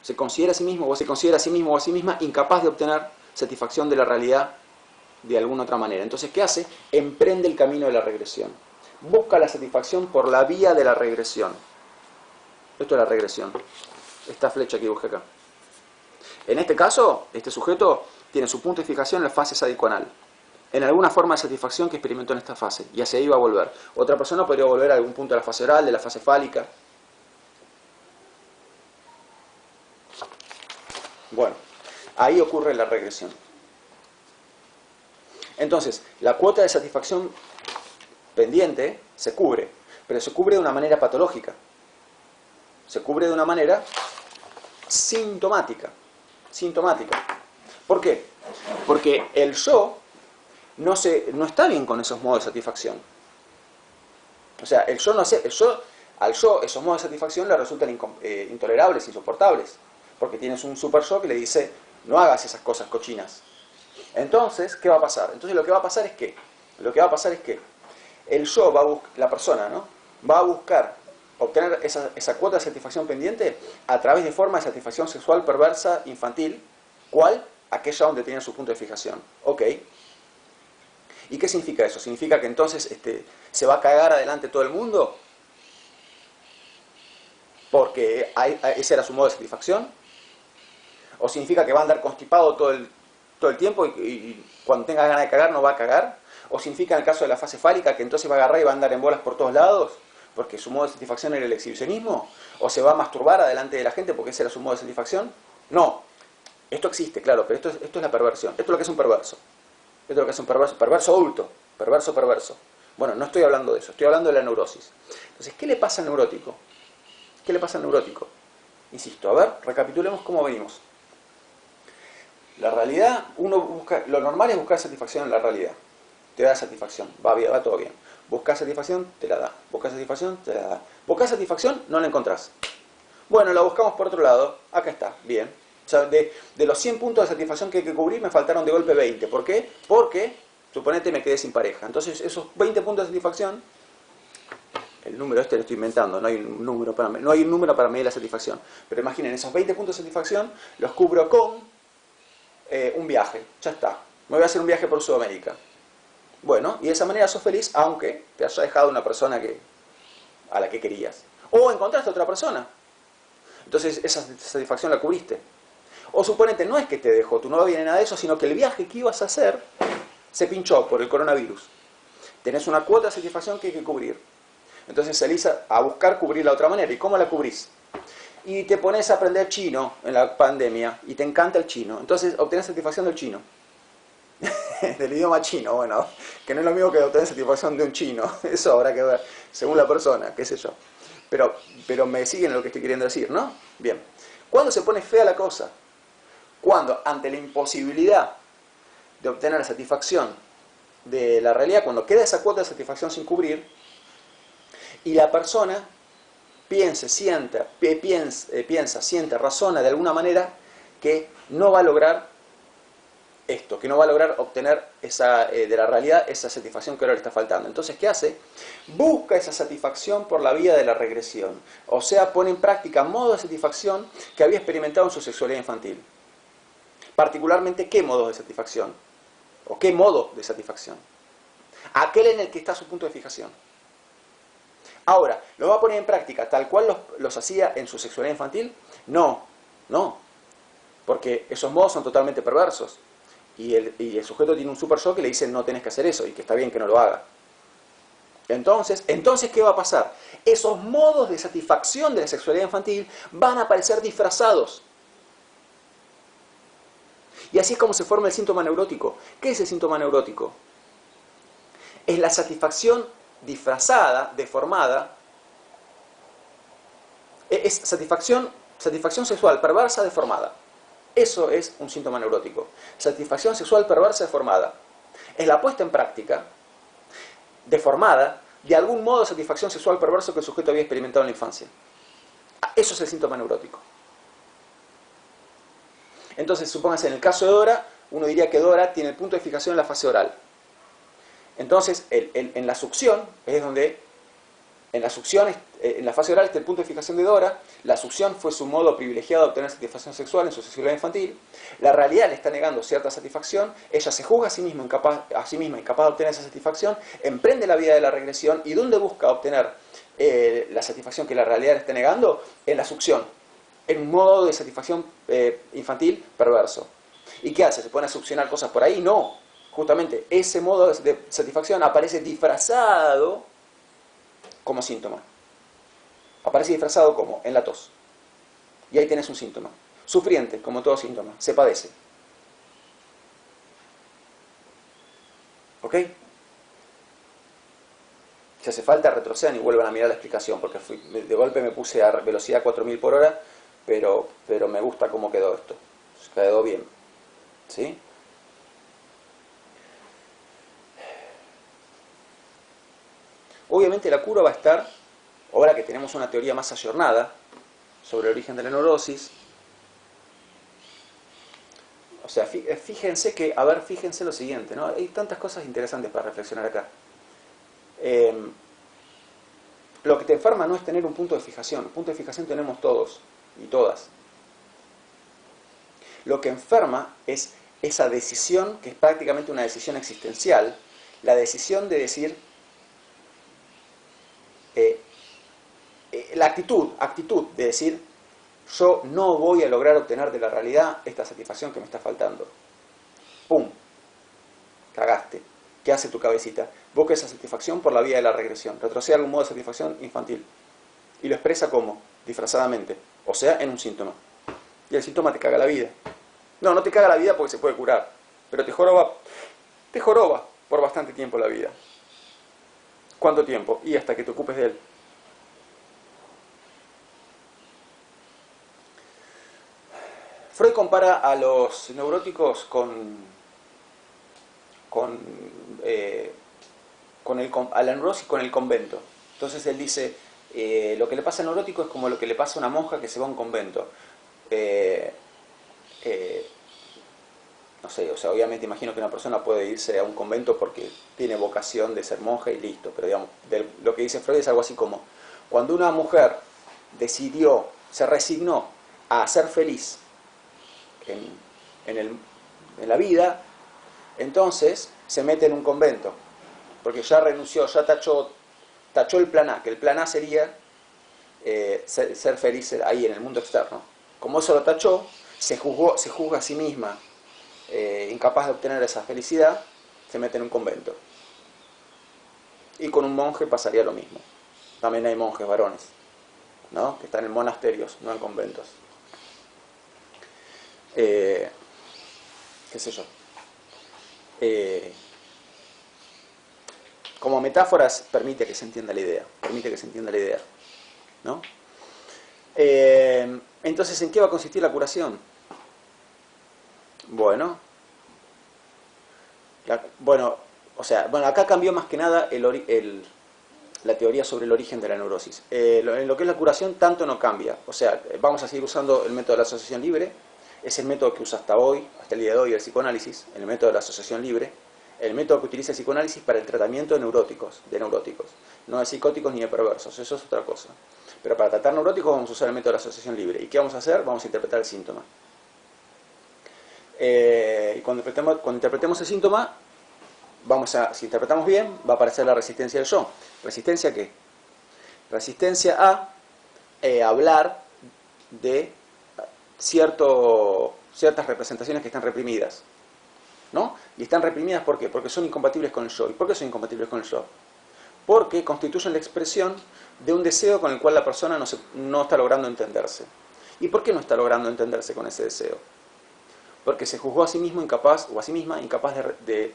Se considera a sí mismo o se considera a sí mismo o a sí misma incapaz de obtener satisfacción de la realidad de alguna otra manera. Entonces, ¿qué hace? Emprende el camino de la regresión. Busca la satisfacción por la vía de la regresión. Esto es la regresión. Esta flecha que dibujé acá. En este caso, este sujeto tiene su punto de fijación en la fase sádico-anal, en alguna forma de satisfacción que experimentó en esta fase, y hacia ahí va a volver. Otra persona podría volver a algún punto de la fase oral, de la fase fálica. Bueno, ahí ocurre la regresión. Entonces, la cuota de satisfacción pendiente se cubre, pero se cubre de una manera patológica. Se cubre de una manera sintomática. ¿Por qué? Porque el yo no está bien con esos modos de satisfacción. O sea, al yo esos modos de satisfacción le resultan intolerables, insoportables. Porque tienes un super yo que le dice, no hagas esas cosas cochinas. Entonces, ¿qué va a pasar? Entonces lo que va a pasar es que el yo la persona, ¿no? Va a buscar obtener esa cuota de satisfacción pendiente a través de formas de satisfacción sexual perversa infantil. ¿Cuál? Aquella donde tiene su punto de fijación. Ok. ¿Y qué significa eso? ¿Significa que entonces se va a cagar adelante todo el mundo? Porque ese era su modo de satisfacción. ¿O significa que va a andar constipado todo el tiempo y cuando tenga ganas de cagar no va a cagar? ¿O significa en el caso de la fase fálica que entonces va a agarrar y va a andar en bolas por todos lados porque su modo de satisfacción era el exhibicionismo? ¿O se va a masturbar adelante de la gente porque ese era su modo de satisfacción? No. Esto existe, claro, pero esto es la perversión. Esto es lo que es un perverso. Esto es lo que es un perverso adulto. Perverso. Bueno, no estoy hablando de eso, estoy hablando de la neurosis. Entonces, ¿qué le pasa al neurótico? ¿Qué le pasa al neurótico? Insisto, a ver, recapitulemos cómo venimos. La realidad, uno busca, lo normal es buscar satisfacción en la realidad. Te da satisfacción, va todo bien. Buscar satisfacción, te la da. Buscar satisfacción, te la da. Buscar satisfacción, no la encontrás. Bueno, la buscamos por otro lado. Acá está, bien. O sea, de los 100 puntos de satisfacción que hay que cubrir, me faltaron de golpe 20. ¿Por qué? Porque, suponete, me quedé sin pareja. Entonces, esos 20 puntos de satisfacción, el número lo estoy inventando, no hay un número para medir la satisfacción. Pero imaginen, esos 20 puntos de satisfacción los cubro con un viaje. Ya está. Me voy a hacer un viaje por Sudamérica. Bueno, y de esa manera sos feliz, aunque te haya dejado una persona a la que querías. O encontraste a otra persona. Entonces, esa satisfacción la cubriste. O suponete, no es que te dejó tu novia ni nada de eso, sino que el viaje que ibas a hacer se pinchó por el coronavirus. Tenés una cuota de satisfacción que hay que cubrir. Entonces salís a buscar cubrir la otra manera. ¿Y cómo la cubrís? Y te pones a aprender chino en la pandemia y te encanta el chino. Entonces obtenés satisfacción del chino. Del idioma chino, bueno, que no es lo mismo que obtener satisfacción de un chino. Eso habrá que ver, según la persona, qué sé yo. Pero me siguen lo que estoy queriendo decir, ¿no? Bien. ¿Cuándo se pone fea la cosa? Cuando, ante la imposibilidad de obtener la satisfacción de la realidad, cuando queda esa cuota de satisfacción sin cubrir, y la persona piensa, siente, razona de alguna manera que no va a lograr esto, que no va a lograr obtener de la realidad esa satisfacción que ahora le está faltando. Entonces, ¿qué hace? Busca esa satisfacción por la vía de la regresión. O sea, pone en práctica modos de satisfacción que había experimentado en su sexualidad infantil. Particularmente, ¿qué modos de satisfacción? ¿O qué modo de satisfacción? Aquel en el que está su punto de fijación. Ahora, ¿lo va a poner en práctica tal cual los hacía en su sexualidad infantil? No. Porque esos modos son totalmente perversos. Y el sujeto tiene un super yo que le dice no tenés que hacer eso y que está bien que no lo haga. Entonces, ¿qué va a pasar? Esos modos de satisfacción de la sexualidad infantil van a aparecer disfrazados. Y así es como se forma el síntoma neurótico. ¿Qué es el síntoma neurótico? Es la satisfacción disfrazada, deformada. Es satisfacción sexual perversa, deformada. Eso es un síntoma neurótico. Satisfacción sexual perversa, deformada. Es la puesta en práctica, deformada, de algún modo de satisfacción sexual perverso que el sujeto había experimentado en la infancia. Eso es el síntoma neurótico. Entonces, supóngase, en el caso de Dora, uno diría que Dora tiene el punto de fijación en la fase oral. Entonces, en la succión es donde En la succión, en la fase oral está el punto de fijación de Dora. La succión fue su modo privilegiado de obtener satisfacción sexual en su sexualidad infantil. La realidad le está negando cierta satisfacción. Ella se juzga a sí misma incapaz de obtener esa satisfacción. Emprende la vía de la regresión. ¿Y dónde busca obtener la satisfacción que la realidad le está negando? En la succión. En un modo de satisfacción infantil perverso. ¿Y qué hace? ¿Se pone a succionar cosas por ahí? No. Justamente ese modo de satisfacción aparece disfrazado como síntoma. Aparece disfrazado como en la tos. Y ahí tenés un síntoma. Sufriente, como todo síntoma. Se padece. ¿Ok? Si hace falta, retrocedan y vuelvan a mirar la explicación, porque de golpe me puse a velocidad 4000 por hora, pero me gusta cómo quedó esto. Quedó bien. ¿Sí? Obviamente la cura va a estar, ahora que tenemos una teoría más ayornada sobre el origen de la neurosis. O sea, fíjense lo siguiente, ¿no? Hay tantas cosas interesantes para reflexionar acá. Lo que te enferma no es tener un punto de fijación. Punto de fijación tenemos todos y todas. Lo que enferma es esa decisión, que es prácticamente una decisión existencial, la decisión de decir, la actitud de decir, yo no voy a lograr obtener de la realidad esta satisfacción que me está faltando. ¡Pum! Cagaste. ¿Qué hace tu cabecita? Busca esa satisfacción por la vía de la regresión. Retrocede a algún modo de satisfacción infantil. Y lo expresa como, disfrazadamente. O sea, en un síntoma. Y el síntoma te caga la vida. No te caga la vida porque se puede curar. Pero te joroba por bastante tiempo la vida. ¿Cuánto tiempo? Y hasta que te ocupes de él. Freud compara a los neuróticos a la neurosis con el convento. Entonces él dice, lo que le pasa al neurótico es como lo que le pasa a una monja que se va a un convento. No sé, o sea, obviamente imagino que una persona puede irse a un convento porque tiene vocación de ser monja y listo, pero digamos, lo que dice Freud es algo así como, cuando una mujer se resignó a ser feliz en la vida, entonces se mete en un convento, porque ya renunció, ya tachó el plan A, que el plan A sería ser feliz ahí en el mundo externo. Como eso lo tachó, se juzga a sí misma incapaz de obtener esa felicidad, se mete en un convento. Y con un monje pasaría lo mismo. También hay monjes varones, ¿no? Que están en monasterios, no en conventos. Qué sé yo. Como metáforas permite que se entienda la idea, ¿no? Entonces, ¿en qué va a consistir la curación? Bueno, acá cambió más que nada la teoría sobre el origen de la neurosis. En lo que es la curación tanto no cambia. O sea, vamos a seguir usando el método de la asociación libre. Es el método que usa hasta el día de hoy, el psicoanálisis, el método de la asociación libre. El método que utiliza el psicoanálisis para el tratamiento de neuróticos. No de psicóticos ni de perversos, eso es otra cosa. Pero para tratar neuróticos vamos a usar el método de la asociación libre. ¿Y qué vamos a hacer? Vamos a interpretar el síntoma. Y cuando interpretemos el síntoma, si interpretamos bien, va a aparecer la resistencia del yo. ¿Resistencia a qué? Resistencia a hablar de ciertas representaciones que están reprimidas, ¿no? Y están reprimidas ¿por qué? Porque son incompatibles con el yo. ¿Y por qué son incompatibles con el yo? Porque constituyen la expresión de un deseo con el cual la persona no está logrando entenderse. ¿Y por qué no está logrando entenderse con ese deseo? Porque se juzgó a sí mismo incapaz, o a sí misma incapaz de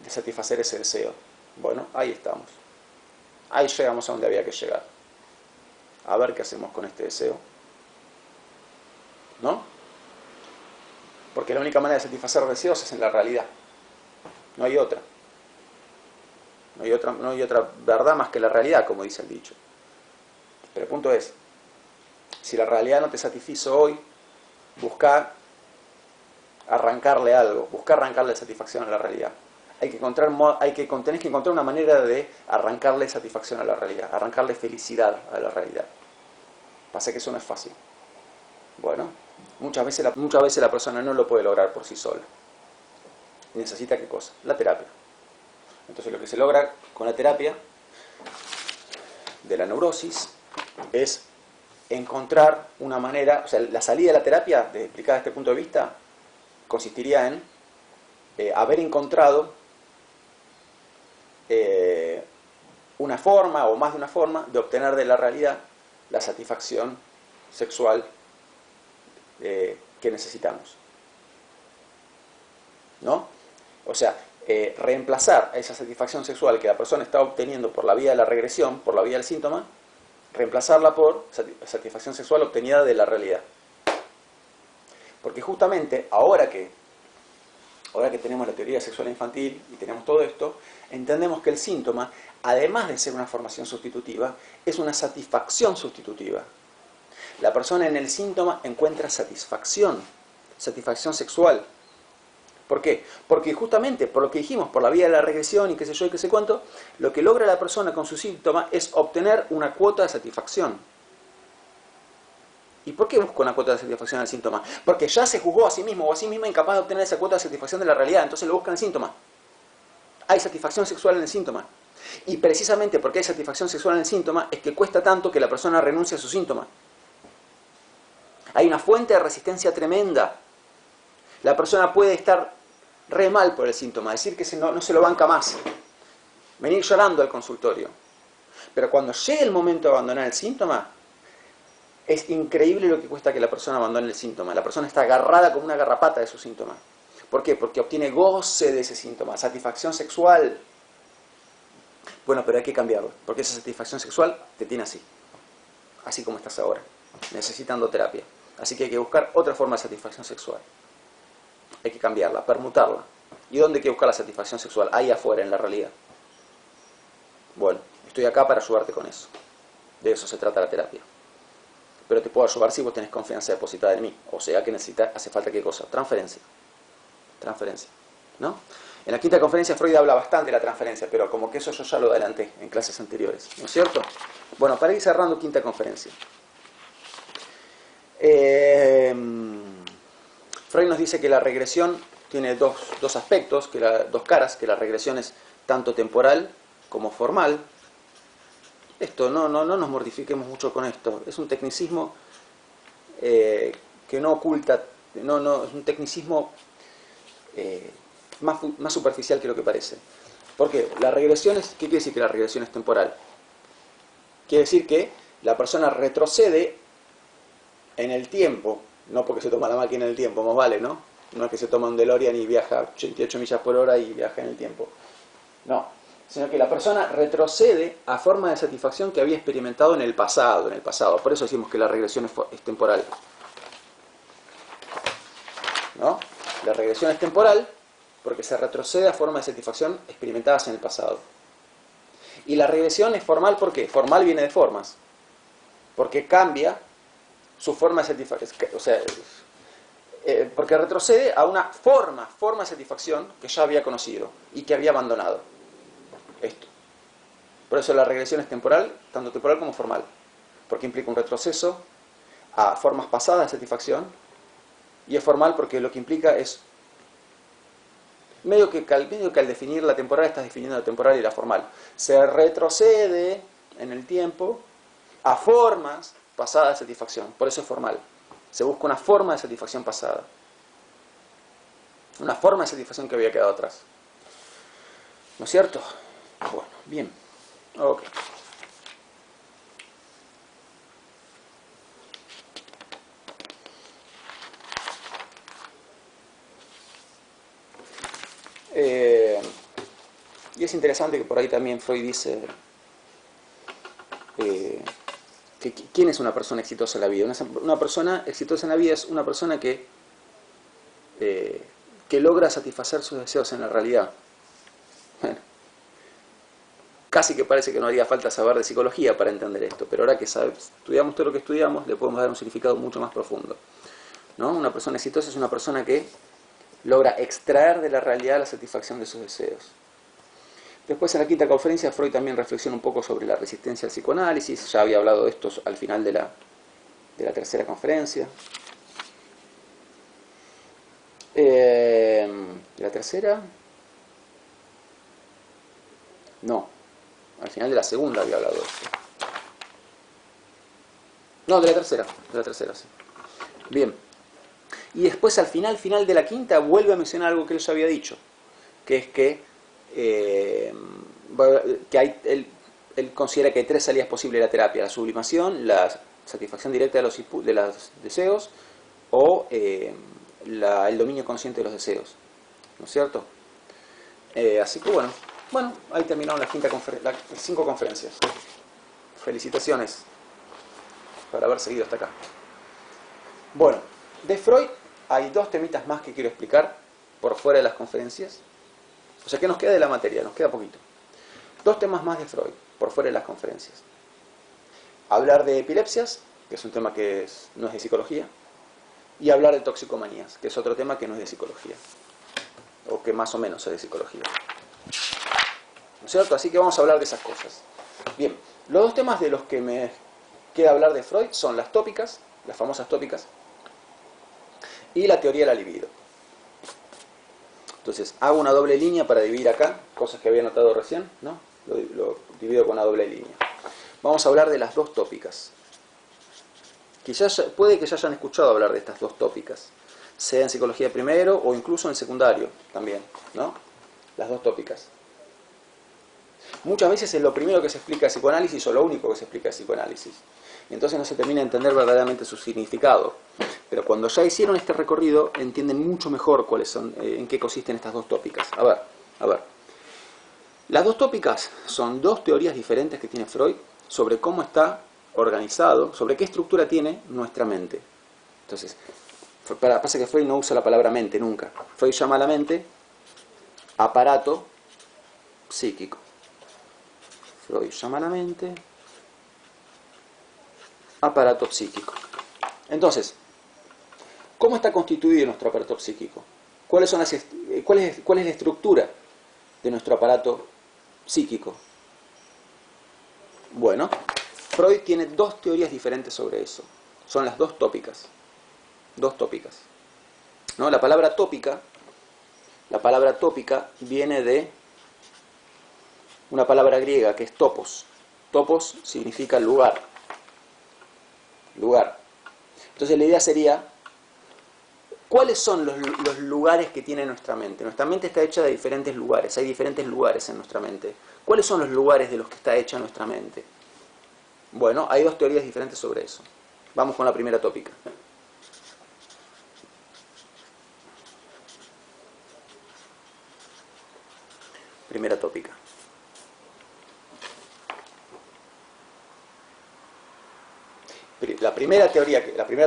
satisfacer ese deseo. Bueno, ahí estamos. Ahí llegamos a donde había que llegar. A ver qué hacemos con este deseo. ¿No? Porque la única manera de satisfacer deseos es en la realidad. No hay otra. No hay otra verdad más que la realidad, como dice el dicho. Pero el punto es, si la realidad no te satisfizo hoy, busca arrancarle algo, busca arrancarle satisfacción a la realidad. tenés que encontrar una manera de arrancarle satisfacción a la realidad, arrancarle felicidad a la realidad. Pasa que eso no es fácil. Bueno, muchas veces la persona no lo puede lograr por sí sola. ¿Necesita qué cosa? La terapia. Entonces lo que se logra con la terapia de la neurosis es encontrar una manera, o sea, la salida de la terapia, explicada desde este punto de vista, consistiría en haber encontrado una forma o más de una forma de obtener de la realidad la satisfacción sexual que necesitamos. ¿No? O sea, reemplazar esa satisfacción sexual que la persona está obteniendo por la vía de la regresión, por la vía del síntoma, reemplazarla por satisfacción sexual obtenida de la realidad. Porque justamente ahora que tenemos la teoría sexual infantil y tenemos todo esto, entendemos que el síntoma, además de ser una formación sustitutiva, es una satisfacción sustitutiva. La persona en el síntoma encuentra satisfacción sexual. ¿Por qué? Porque justamente, por lo que dijimos, por la vía de la regresión y qué sé yo y qué sé cuánto, lo que logra la persona con su síntoma es obtener una cuota de satisfacción. ¿Y por qué busca una cuota de satisfacción al síntoma? Porque ya se juzgó a sí mismo o a sí misma incapaz de obtener esa cuota de satisfacción de la realidad, entonces lo busca en el síntoma. Hay satisfacción sexual en el síntoma. Y precisamente porque hay satisfacción sexual en el síntoma es que cuesta tanto que la persona renuncie a su síntoma. Hay una fuente de resistencia tremenda. La persona puede estar re mal por el síntoma, decir que no se lo banca más, venir llorando al consultorio. Pero cuando llegue el momento de abandonar el síntoma, es increíble lo que cuesta que la persona abandone el síntoma. La persona está agarrada como una garrapata de su síntoma. ¿Por qué? Porque obtiene goce de ese síntoma, satisfacción sexual. Bueno, pero hay que cambiarlo, porque esa satisfacción sexual te tiene así como estás ahora, necesitando terapia. Así que hay que buscar otra forma de satisfacción sexual. Hay que cambiarla, permutarla. ¿Y dónde hay que buscar la satisfacción sexual? Ahí afuera, en la realidad. Bueno, estoy acá para ayudarte con eso. De eso se trata la terapia. Pero te puedo ayudar si vos tenés confianza depositada en mí. O sea que hace falta ¿qué cosa? Transferencia. ¿No? En la quinta conferencia Freud habla bastante de la transferencia, pero como que eso yo ya lo adelanté en clases anteriores. ¿No es cierto? Bueno, para ir cerrando quinta conferencia. Freud nos dice que la regresión tiene dos aspectos, dos caras, que la regresión es tanto temporal como formal. Esto, no nos mortifiquemos mucho con esto. Es un tecnicismo que no oculta, es un tecnicismo más superficial que lo que parece. ¿Por qué? ¿Qué quiere decir que la regresión es temporal? Quiere decir que la persona retrocede en el tiempo, no porque se toma la máquina en el tiempo, más vale, ¿no? No es que se toma un DeLorean y viaja 88 millas por hora y viaja en el tiempo. No, sino que la persona retrocede a forma de satisfacción que había experimentado en el pasado. Por eso decimos que la regresión es temporal. ¿No? La regresión es temporal porque se retrocede a forma de satisfacción experimentadas en el pasado. Y la regresión es formal, ¿por qué? Formal viene de formas. Porque cambia su forma de satisfacción, o sea, porque retrocede a una forma de satisfacción que ya había conocido y que había abandonado. Esto. Por eso la regresión es temporal, tanto temporal como formal, porque implica un retroceso a formas pasadas de satisfacción, y es formal porque lo que implica es medio que al definir la temporal estás definiendo la temporal y la formal. Se retrocede en el tiempo a formas pasadas de satisfacción, por eso es formal. Se busca una forma de satisfacción pasada, una forma de satisfacción que había quedado atrás. ¿No es cierto? Bueno, bien. Ok. Y es interesante que por ahí también Freud dice que ¿quién es una persona exitosa en la vida? Una persona exitosa en la vida es una persona que logra satisfacer sus deseos en la realidad. Bueno, casi que parece que no haría falta saber de psicología para entender esto, pero ahora que estudiamos todo lo que estudiamos, le podemos dar un significado mucho más profundo. ¿No? Una persona exitosa es una persona que logra extraer de la realidad la satisfacción de sus deseos. Después, en la quinta conferencia, Freud también reflexiona un poco sobre la resistencia al psicoanálisis. Ya había hablado de esto al final de la tercera conferencia. ¿De la tercera? No, al final de la segunda había hablado de esto. No, de la tercera, sí. Bien. Y después, al final de la quinta, vuelve a mencionar algo que él ya había dicho, que es que él considera que hay tres salidas posibles de la terapia: la sublimación, la satisfacción directa de los deseos o el dominio consciente de los deseos, ¿no es cierto? Así que bueno, ahí terminaron las 5 conferencias. Felicitaciones por haber seguido hasta acá. Bueno, de Freud hay 2 temitas más que quiero explicar por fuera de las conferencias. O sea, ¿qué nos queda de la materia? Nos queda poquito. 2 temas más de Freud por fuera de las conferencias. Hablar de epilepsias, que es un tema que no es de psicología, y hablar de toxicomanías, que es otro tema que no es de psicología, o que más o menos es de psicología. ¿No es cierto? Así que vamos a hablar de esas cosas. Bien, los 2 temas de los que me queda hablar de Freud son las tópicas, las famosas tópicas, y la teoría de la libido. Entonces, hago una doble línea para dividir acá, cosas que había notado recién, ¿no? Lo divido con una doble línea. Vamos a hablar de las 2 tópicas. Quizás puede que ya hayan escuchado hablar de estas 2 tópicas, sea en psicología primero o incluso en secundario también, ¿no? Las 2 tópicas. Muchas veces es lo primero que se explica de psicoanálisis o lo único que se explica de psicoanálisis. Y entonces no se termina de entender verdaderamente su significado. Pero cuando ya hicieron este recorrido, entienden mucho mejor cuáles son, en qué consisten estas 2 tópicas. A ver. Las 2 tópicas son 2 teorías diferentes que tiene Freud sobre cómo está organizado, sobre qué estructura tiene nuestra mente. Entonces, pasa que Freud no usa la palabra mente nunca. Freud llama a la mente aparato psíquico. Freud llama a la mente aparato psíquico. Entonces, ¿cómo está constituido nuestro aparato psíquico? ¿Cuál es la estructura de nuestro aparato psíquico? Bueno, Freud tiene 2 teorías diferentes sobre eso. Son las 2 tópicas. 2 tópicas. ¿No? La palabra tópica viene de una palabra griega que es topos. Topos significa lugar. Lugar. Entonces la idea sería, ¿cuáles son los lugares que tiene nuestra mente? Nuestra mente está hecha de diferentes lugares. Hay diferentes lugares en nuestra mente. ¿Cuáles son los lugares de los que está hecha nuestra mente? Bueno, hay 2 teorías diferentes sobre eso. Vamos con la primera tópica. Primera tópica. La primera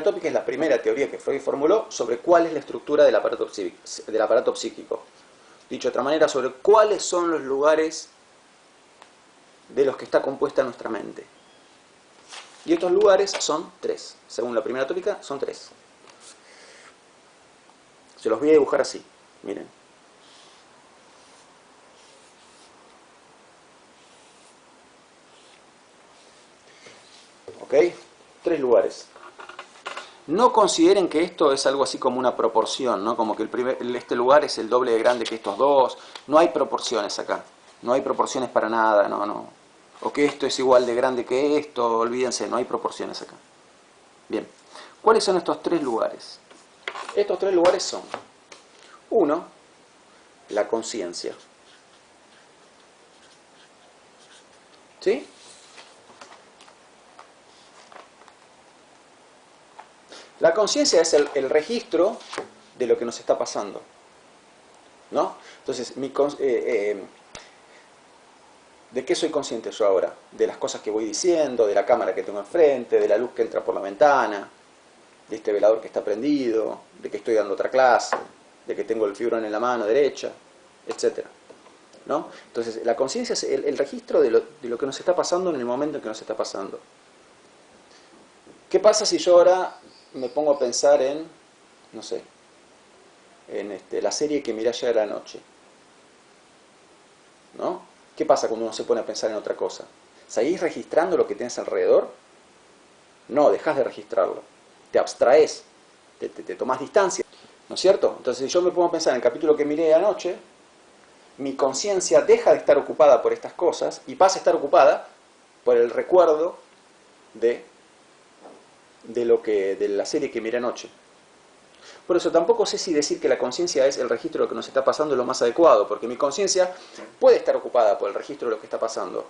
tópica es la primera teoría que Freud formuló sobre cuál es la estructura del aparato psíquico. Dicho de otra manera, sobre cuáles son los lugares de los que está compuesta nuestra mente. Y estos lugares son 3. Según la primera tópica, son 3. Se los voy a dibujar así. Miren. ¿Ok? 3 lugares. No consideren que esto es algo así como una proporción, ¿no? Como que este lugar es el doble de grande que estos 2. No hay proporciones acá. No hay proporciones para nada, no. O que esto es igual de grande que esto, olvídense, no hay proporciones acá. Bien, ¿cuáles son estos 3 lugares? Estos 3 lugares son: 1, la conciencia. ¿Sí? La conciencia es el registro de lo que nos está pasando, ¿no? Entonces, ¿de qué soy consciente yo ahora? De las cosas que voy diciendo, de la cámara que tengo enfrente, de la luz que entra por la ventana, de este velador que está prendido, de que estoy dando otra clase, de que tengo el fibrón en la mano derecha, etc. ¿No? Entonces, la conciencia es el registro de lo que nos está pasando en el momento en que nos está pasando. ¿Qué pasa si yo ahora me pongo a pensar en, no sé, en la serie que miré ayer a la noche. ¿No? ¿Qué pasa cuando uno se pone a pensar en otra cosa? ¿Seguís registrando lo que tienes alrededor? No, dejás de registrarlo. Te abstraes, te tomás distancia. ¿No es cierto? Entonces, si yo me pongo a pensar en el capítulo que miré anoche, mi conciencia deja de estar ocupada por estas cosas y pasa a estar ocupada por el recuerdo de la serie que miré anoche. Por eso tampoco sé si decir que la conciencia es el registro de lo que nos está pasando lo más adecuado, porque mi conciencia puede estar ocupada por el registro de lo que está pasando,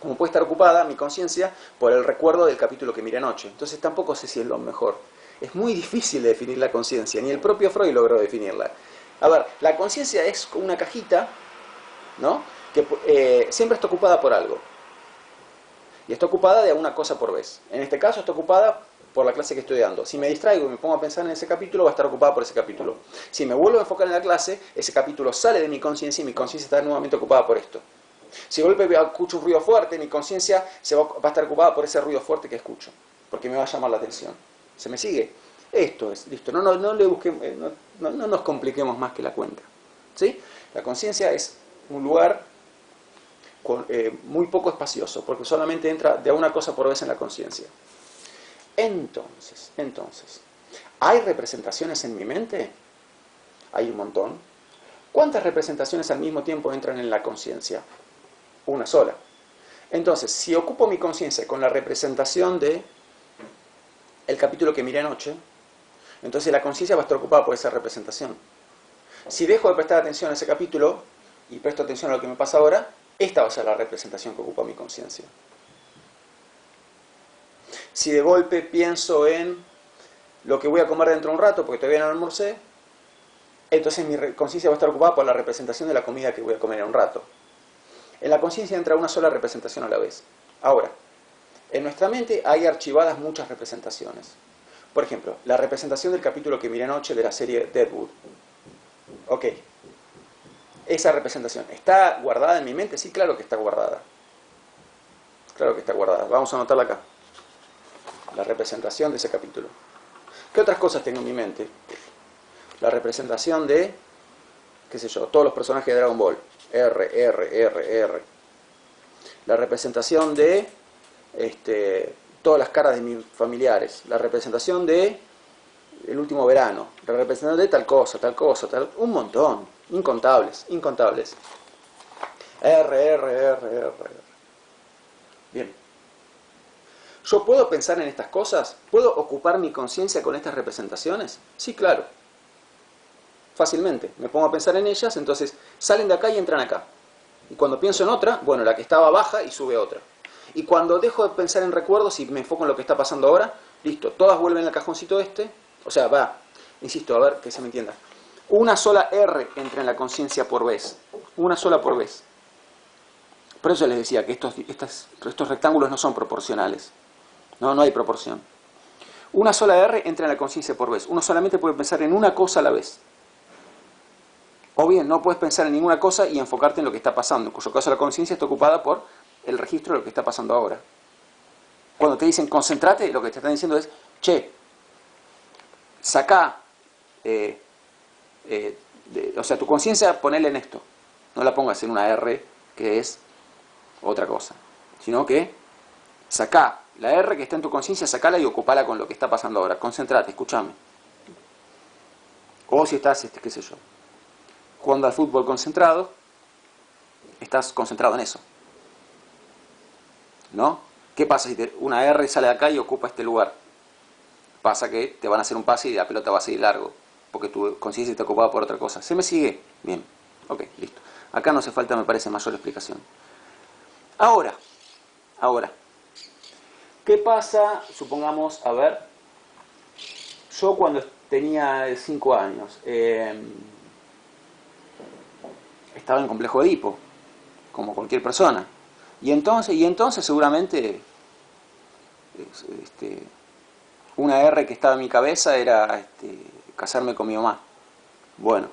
como puede estar ocupada mi conciencia por el recuerdo del capítulo que miré anoche. Entonces tampoco sé si es lo mejor. Es muy difícil de definir la conciencia, ni el propio Freud logró definirla. A ver, la conciencia es una cajita, ¿no?, que siempre está ocupada por algo. Y está ocupada de una cosa por vez. En este caso está ocupada por la clase que estoy dando. Si me distraigo y me pongo a pensar en ese capítulo, va a estar ocupada por ese capítulo. Si me vuelvo a enfocar en la clase, ese capítulo sale de mi conciencia y mi conciencia está nuevamente ocupada por esto. Si de golpe escucho un ruido fuerte, mi conciencia va a estar ocupada por ese ruido fuerte que escucho, porque me va a llamar la atención. ¿Se me sigue? Esto es, listo. No le busquemos, no nos compliquemos más que la cuenta. ¿Sí? La conciencia es un lugar muy poco espacioso, porque solamente entra de una cosa por vez en la conciencia. Entonces, ¿hay representaciones en mi mente? Hay un montón. ¿Cuántas representaciones al mismo tiempo entran en la conciencia? Una sola. Entonces, si ocupo mi conciencia con la representación de el capítulo que miré anoche, entonces la conciencia va a estar ocupada por esa representación. Si dejo de prestar atención a ese capítulo y presto atención a lo que me pasa ahora, esta va a ser la representación que ocupa mi conciencia. Si de golpe pienso en lo que voy a comer dentro de un rato porque todavía no almorcé, entonces mi conciencia va a estar ocupada por la representación de la comida que voy a comer en un rato. En la conciencia entra una sola representación a la vez. Ahora, en nuestra mente hay archivadas muchas representaciones. Por ejemplo, la representación del capítulo que miré anoche de la serie Deadwood. Ok. Esa representación, ¿está guardada en mi mente? Sí, claro que está guardada. Claro que está guardada. Vamos a anotarla acá. La representación de ese capítulo. ¿Qué otras cosas tengo en mi mente? La representación de, qué sé yo, todos los personajes de Dragon Ball. R. La representación de todas las caras de mis familiares. La representación de el último verano. La representación de tal cosa, un montón. Incontables. R. Bien. ¿Yo puedo pensar en estas cosas? ¿Puedo ocupar mi conciencia con estas representaciones? Sí, claro. Fácilmente. Me pongo a pensar en ellas, entonces salen de acá y entran acá. Y cuando pienso en otra, bueno, la que estaba baja y sube otra. Y cuando dejo de pensar en recuerdos y me enfoco en lo que está pasando ahora, listo, todas vuelven al cajoncito este. O sea, insisto, a ver que se me entienda. Una sola R entra en la conciencia por vez. Una sola por vez. Por eso les decía que estos rectángulos no son proporcionales. No hay proporción. Una sola R entra en la conciencia por vez. Uno solamente puede pensar en una cosa a la vez. O bien, no puedes pensar en ninguna cosa y enfocarte en lo que está pasando, en cuyo caso la conciencia está ocupada por el registro de lo que está pasando ahora. Cuando te dicen concéntrate, lo que te están diciendo es, che, sacá, o sea, tu conciencia ponela en esto. No la pongas en una R que es otra cosa, sino que sacá la R que está en tu conciencia, sacala y ocupala con lo que está pasando ahora. Concéntrate, escúchame. O si estás, qué sé yo, jugando al fútbol concentrado, estás concentrado en eso. ¿No? ¿Qué pasa si una R sale de acá y ocupa este lugar? Pasa que te van a hacer un pase y la pelota va a seguir largo, porque tu conciencia está ocupada por otra cosa. ¿Se me sigue? Bien. Ok, listo. Acá no hace falta, me parece, mayor explicación. Ahora. ¿Qué pasa? Supongamos, a ver, yo cuando tenía 5 años, estaba en complejo de Edipo, como cualquier persona. Y entonces seguramente una R que estaba en mi cabeza era casarme con mi mamá. Bueno,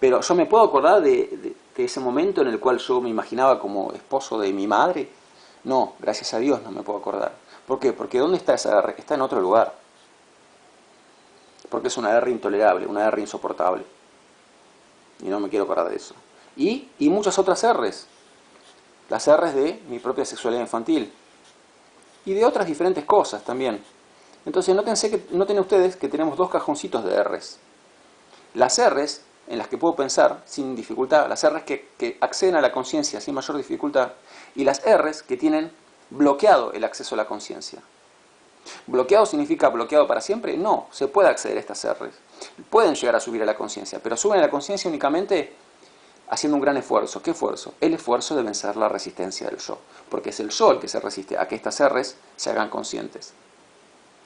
pero yo me puedo acordar de ese momento en el cual yo me imaginaba como esposo de mi madre. No, gracias a Dios no me puedo acordar. ¿Por qué? Porque ¿dónde está esa R? Está en otro lugar. porque es una R intolerable, una R insoportable. Y no me quiero parar de eso. Y muchas otras R's. Las R's de mi propia sexualidad infantil. Y de otras diferentes cosas también. Entonces noten ustedes que tenemos dos cajoncitos de R's. Las R's en las que puedo pensar sin dificultad, las R's que acceden a la conciencia sin mayor dificultad, y las R's que tienen bloqueado el acceso a la conciencia. ¿Bloqueado significa bloqueado para siempre? No, se puede acceder a estas R's. Pueden llegar a subir a la conciencia, pero suben a la conciencia únicamente haciendo un gran esfuerzo. ¿Qué esfuerzo? El esfuerzo de vencer la resistencia del yo. Porque es el yo el que se resiste a que estas R's se hagan conscientes.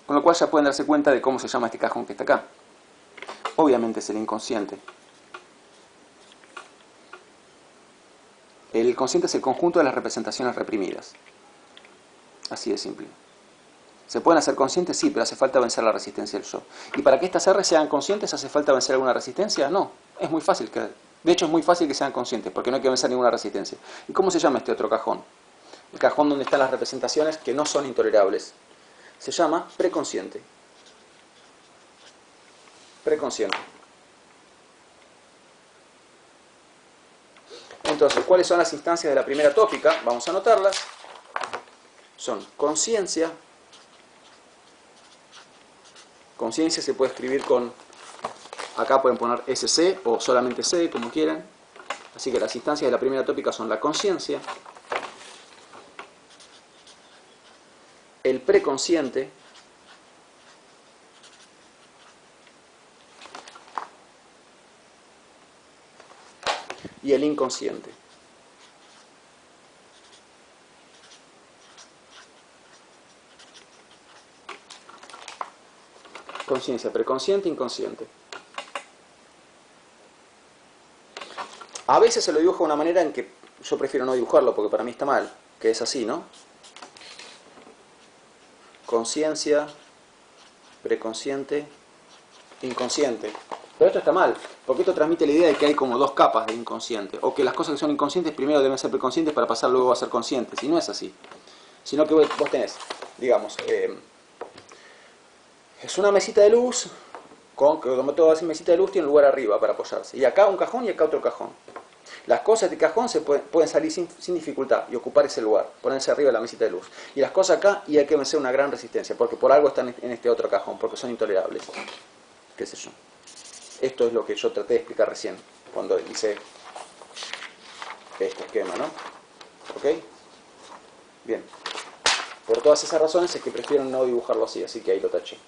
Con lo cual ya pueden darse cuenta de cómo se llama este cajón que está acá. Obviamente es el inconsciente. El consciente es el conjunto de las representaciones reprimidas. Así de simple. ¿Se pueden hacer conscientes? Sí, pero hace falta vencer la resistencia del yo. ¿Y para que estas R sean conscientes hace falta vencer alguna resistencia? No, es muy fácil. De hecho es muy fácil que sean conscientes, porque no hay que vencer ninguna resistencia. ¿Y cómo se llama este otro cajón? El cajón donde están las representaciones que no son intolerables. Se llama preconsciente. Preconsciente. Entonces, ¿cuáles son las instancias de la primera tópica? Vamos a anotarlas. Son conciencia. Conciencia se puede escribir con, acá pueden poner SC o solamente C, como quieran. Así que las instancias de la primera tópica son la conciencia, el preconsciente, y el inconsciente. Conciencia, preconsciente, inconsciente. A veces se lo dibuja de una manera en que yo prefiero no dibujarlo porque para mí está mal, que es así, ¿no? Conciencia, preconsciente, inconsciente. Pero esto está mal, porque esto transmite la idea de que hay como dos capas de inconsciente, o que las cosas que son inconscientes primero deben ser preconscientes para pasar luego a ser conscientes, y no es así. Sino que vos tenés, digamos, es una mesita de luz, como toda esa mesita de luz tiene un lugar arriba para apoyarse. Y acá un cajón y acá otro cajón. Las cosas de cajón se pueden salir sin dificultad y ocupar ese lugar, ponerse arriba de la mesita de luz. Y las cosas acá, y hay que vencer una gran resistencia, porque por algo están en este otro cajón, porque son intolerables. ¿Qué sé yo? Esto es lo que yo traté de explicar recién, cuando hice este esquema, ¿no? ¿Ok? Bien. Por todas esas razones es que prefiero no dibujarlo así que ahí lo taché.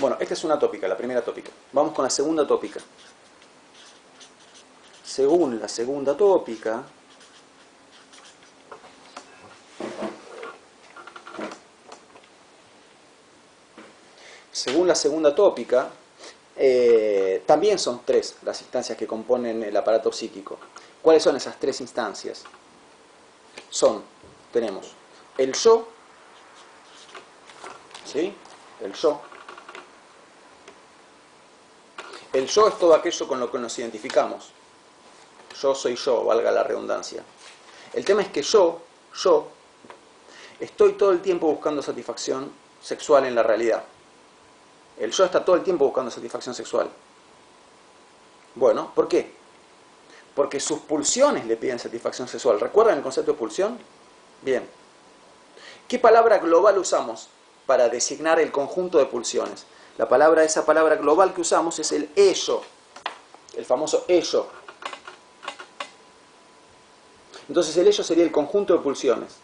Bueno, esta es una tópica, la primera tópica. Vamos con la segunda tópica. Según la segunda tópica, también son tres las instancias que componen el aparato psíquico. ¿Cuáles son esas tres instancias? Tenemos el yo, ¿sí? El yo. El yo es todo aquello con lo que nos identificamos. Yo soy yo, valga la redundancia. El tema es que yo, estoy todo el tiempo buscando satisfacción sexual en la realidad. El yo está todo el tiempo buscando satisfacción sexual. Bueno, ¿por qué? Porque sus pulsiones le piden satisfacción sexual. ¿Recuerdan el concepto de pulsión? Bien. ¿Qué palabra global usamos para designar el conjunto de pulsiones? Esa palabra global que usamos es el ello, el famoso ello. Entonces el ello sería el conjunto de pulsiones.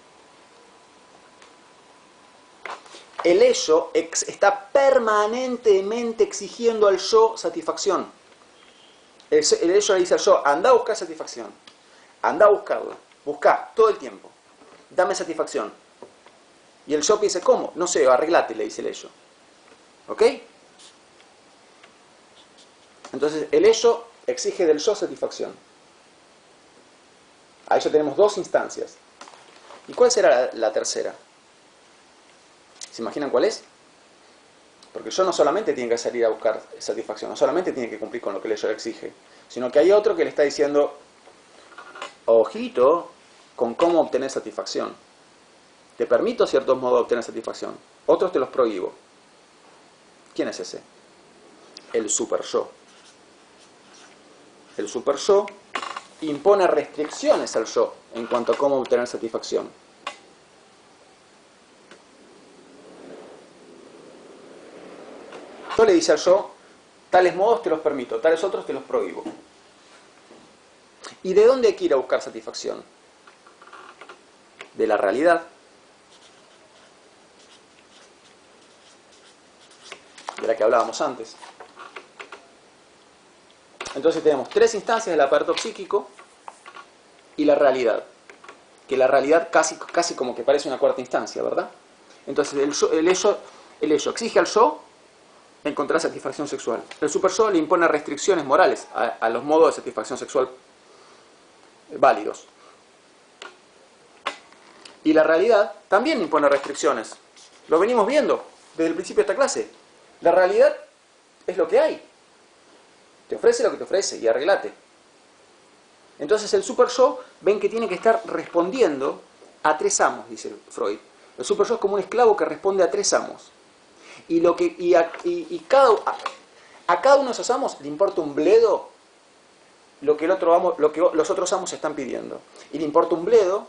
El ello está permanentemente exigiendo al yo satisfacción. El ello le dice al yo, anda a buscar satisfacción, anda a buscarla, buscá todo el tiempo, dame satisfacción. Y el yo piensa, ¿cómo? No sé, arreglate, le dice el ello. ¿Ok? Entonces el ello exige del yo satisfacción. Ahí ya tenemos dos instancias. ¿Y cuál será la tercera? ¿Se imaginan cuál es? Porque el yo no solamente tiene que salir a buscar satisfacción, no solamente tiene que cumplir con lo que el ello le exige, sino que hay otro que le está diciendo, ojito con cómo obtener satisfacción. Te permito ciertos modos de obtener satisfacción, otros te los prohíbo. ¿Quién es ese? El super yo. El super yo impone restricciones al yo en cuanto a cómo obtener satisfacción. Yo le dice al yo, tales modos te los permito, tales otros te los prohíbo. ¿Y de dónde hay que ir a buscar satisfacción? De la realidad. De la que hablábamos antes. Entonces tenemos tres instancias del aparato psíquico y la realidad. Que la realidad casi como que parece una cuarta instancia, ¿verdad? Entonces el ello exige al yo encontrar satisfacción sexual. El super yo le impone restricciones morales a los modos de satisfacción sexual válidos. Y la realidad también impone restricciones. Lo venimos viendo desde el principio de esta clase. La realidad es lo que hay. Te ofrece lo que te ofrece y arreglate. Entonces el super yo, ven que tiene que estar respondiendo a tres amos, dice Freud. El super yo es como un esclavo que responde a tres amos. A cada uno de esos amos le importa un bledo lo que los otros amos están pidiendo. Y le importa un bledo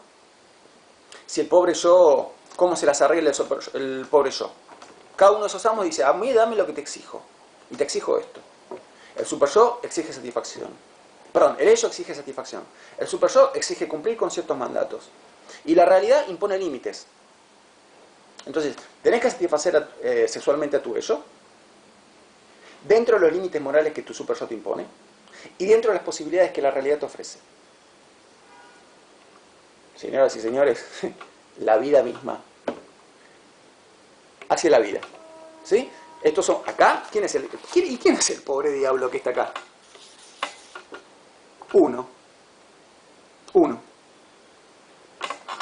si el pobre yo, cómo se las arregla el pobre yo. Cada uno de esos amos dice, a mí dame lo que te exijo. Y te exijo esto. El super yo exige satisfacción. Perdón, el ello exige satisfacción. El super yo exige cumplir con ciertos mandatos. Y la realidad impone límites. Entonces, tenés que satisfacer sexualmente a tu ello, dentro de los límites morales que tu super yo te impone, y dentro de las posibilidades que la realidad te ofrece. Señoras y señores, la vida misma. Hacia la vida. ¿Sí? Estos son, acá, ¿quién es el pobre diablo que está acá? Uno.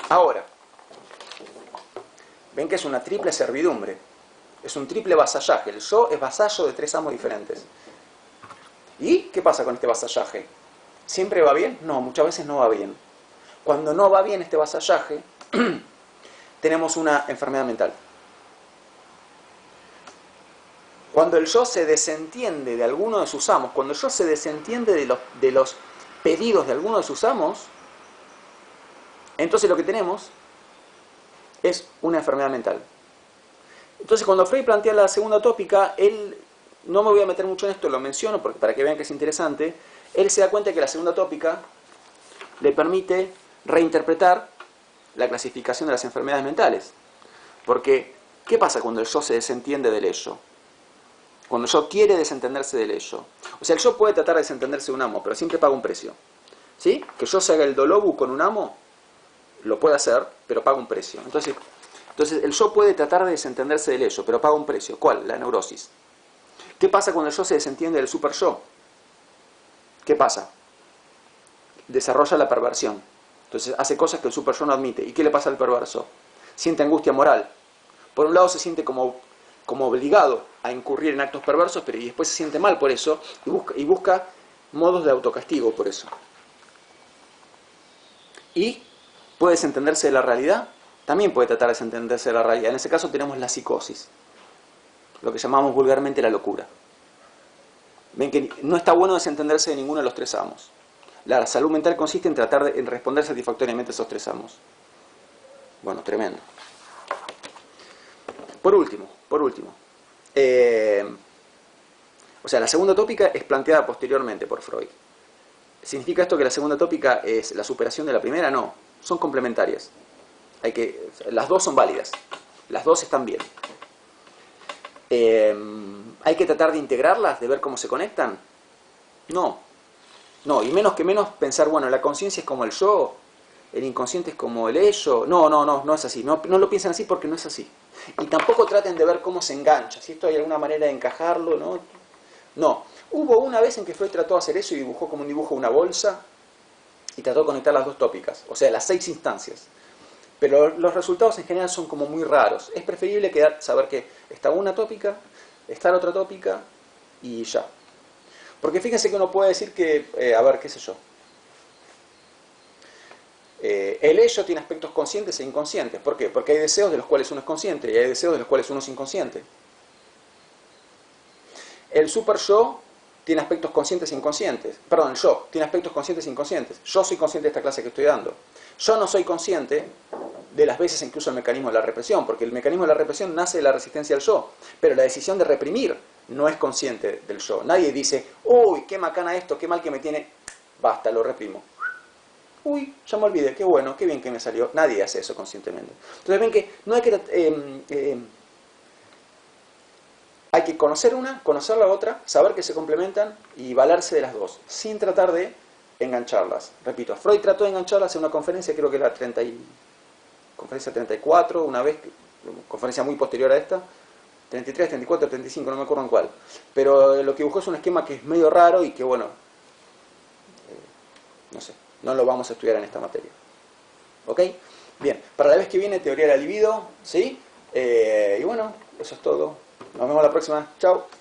Ahora, ven que es una triple servidumbre. Es un triple vasallaje. El yo es vasallo de tres amos diferentes. ¿Y qué pasa con este vasallaje? ¿Siempre va bien? No, muchas veces no va bien. Cuando no va bien este vasallaje, tenemos una enfermedad mental. Cuando el yo se desentiende de alguno de sus amos, cuando el yo se desentiende de los pedidos de alguno de sus amos, entonces lo que tenemos es una enfermedad mental. Entonces cuando Freud plantea la segunda tópica, él, no me voy a meter mucho en esto, lo menciono porque para que vean que es interesante, él se da cuenta que la segunda tópica le permite reinterpretar la clasificación de las enfermedades mentales. Porque, ¿qué pasa cuando el yo se desentiende del ello? Cuando el yo quiere desentenderse del ello. O sea, el yo puede tratar de desentenderse de un amo, pero siempre paga un precio. ¿Sí? Que yo se haga el dolobu con un amo, lo puede hacer, pero paga un precio. Entonces el yo puede tratar de desentenderse del ello, pero paga un precio. ¿Cuál? La neurosis. ¿Qué pasa cuando el yo se desentiende del super yo? ¿Qué pasa? Desarrolla la perversión. Entonces hace cosas que el super yo no admite. ¿Y qué le pasa al perverso? Siente angustia moral. Por un lado se siente como obligado a incurrir en actos perversos, pero y después se siente mal por eso y busca modos de autocastigo por eso. Y puede desentenderse de la realidad, también puede tratar de desentenderse de la realidad. En ese caso tenemos la psicosis, lo que llamamos vulgarmente la locura. Ven que no está bueno desentenderse de ninguno de los tres amos. La salud mental consiste en tratar de responder satisfactoriamente a esos tres amos. Bueno, tremendo. Por último, o sea, la segunda tópica es planteada posteriormente por Freud. ¿Significa esto que la segunda tópica es la superación de la primera? No, son complementarias. Las dos son válidas, las dos están bien. ¿Hay que tratar de integrarlas, de ver cómo se conectan? No, y menos pensar, bueno, la conciencia es como el yo, el inconsciente es como el ello. No es así. No lo piensen así porque no es así. Y tampoco traten de ver cómo se engancha, si esto hay alguna manera de encajarlo, ¿no? No. Hubo una vez en que Freud trató de hacer eso y dibujó como un dibujo una bolsa y trató de conectar las dos tópicas, o sea, las 6 instancias. Pero los resultados en general son como muy raros. Es preferible saber que está una tópica, está la otra tópica y ya. Porque fíjense que uno puede decir que, qué sé yo, el ello tiene aspectos conscientes e inconscientes. ¿Por qué? Porque hay deseos de los cuales uno es consciente y hay deseos de los cuales uno es inconsciente. El super yo tiene aspectos conscientes e inconscientes. Perdón, el yo tiene aspectos conscientes e inconscientes. Yo soy consciente de esta clase que estoy dando. Yo no soy consciente de las veces en que uso el mecanismo de la represión, porque el mecanismo de la represión nace de la resistencia al yo, pero la decisión de reprimir no es consciente del yo. Nadie dice, uy, qué macana esto, qué mal que me tiene, basta, lo reprimo. Uy, ya me olvidé, qué bueno, qué bien que me salió. Nadie hace eso conscientemente. Entonces ven que no hay que... hay que conocer una, conocer la otra, saber que se complementan y valerse de las dos, sin tratar de engancharlas. Repito, Freud trató de engancharlas en una conferencia, creo que era conferencia 34, una vez, conferencia muy posterior a esta, 33, 34, 35, no me acuerdo en cuál. Pero lo que buscó es un esquema que es medio raro y que, bueno, no sé, no lo vamos a estudiar en esta materia. ¿Ok? Bien, para la vez que viene, teoría de la libido, ¿sí? Y bueno, eso es todo. Nos vemos la próxima. Chao.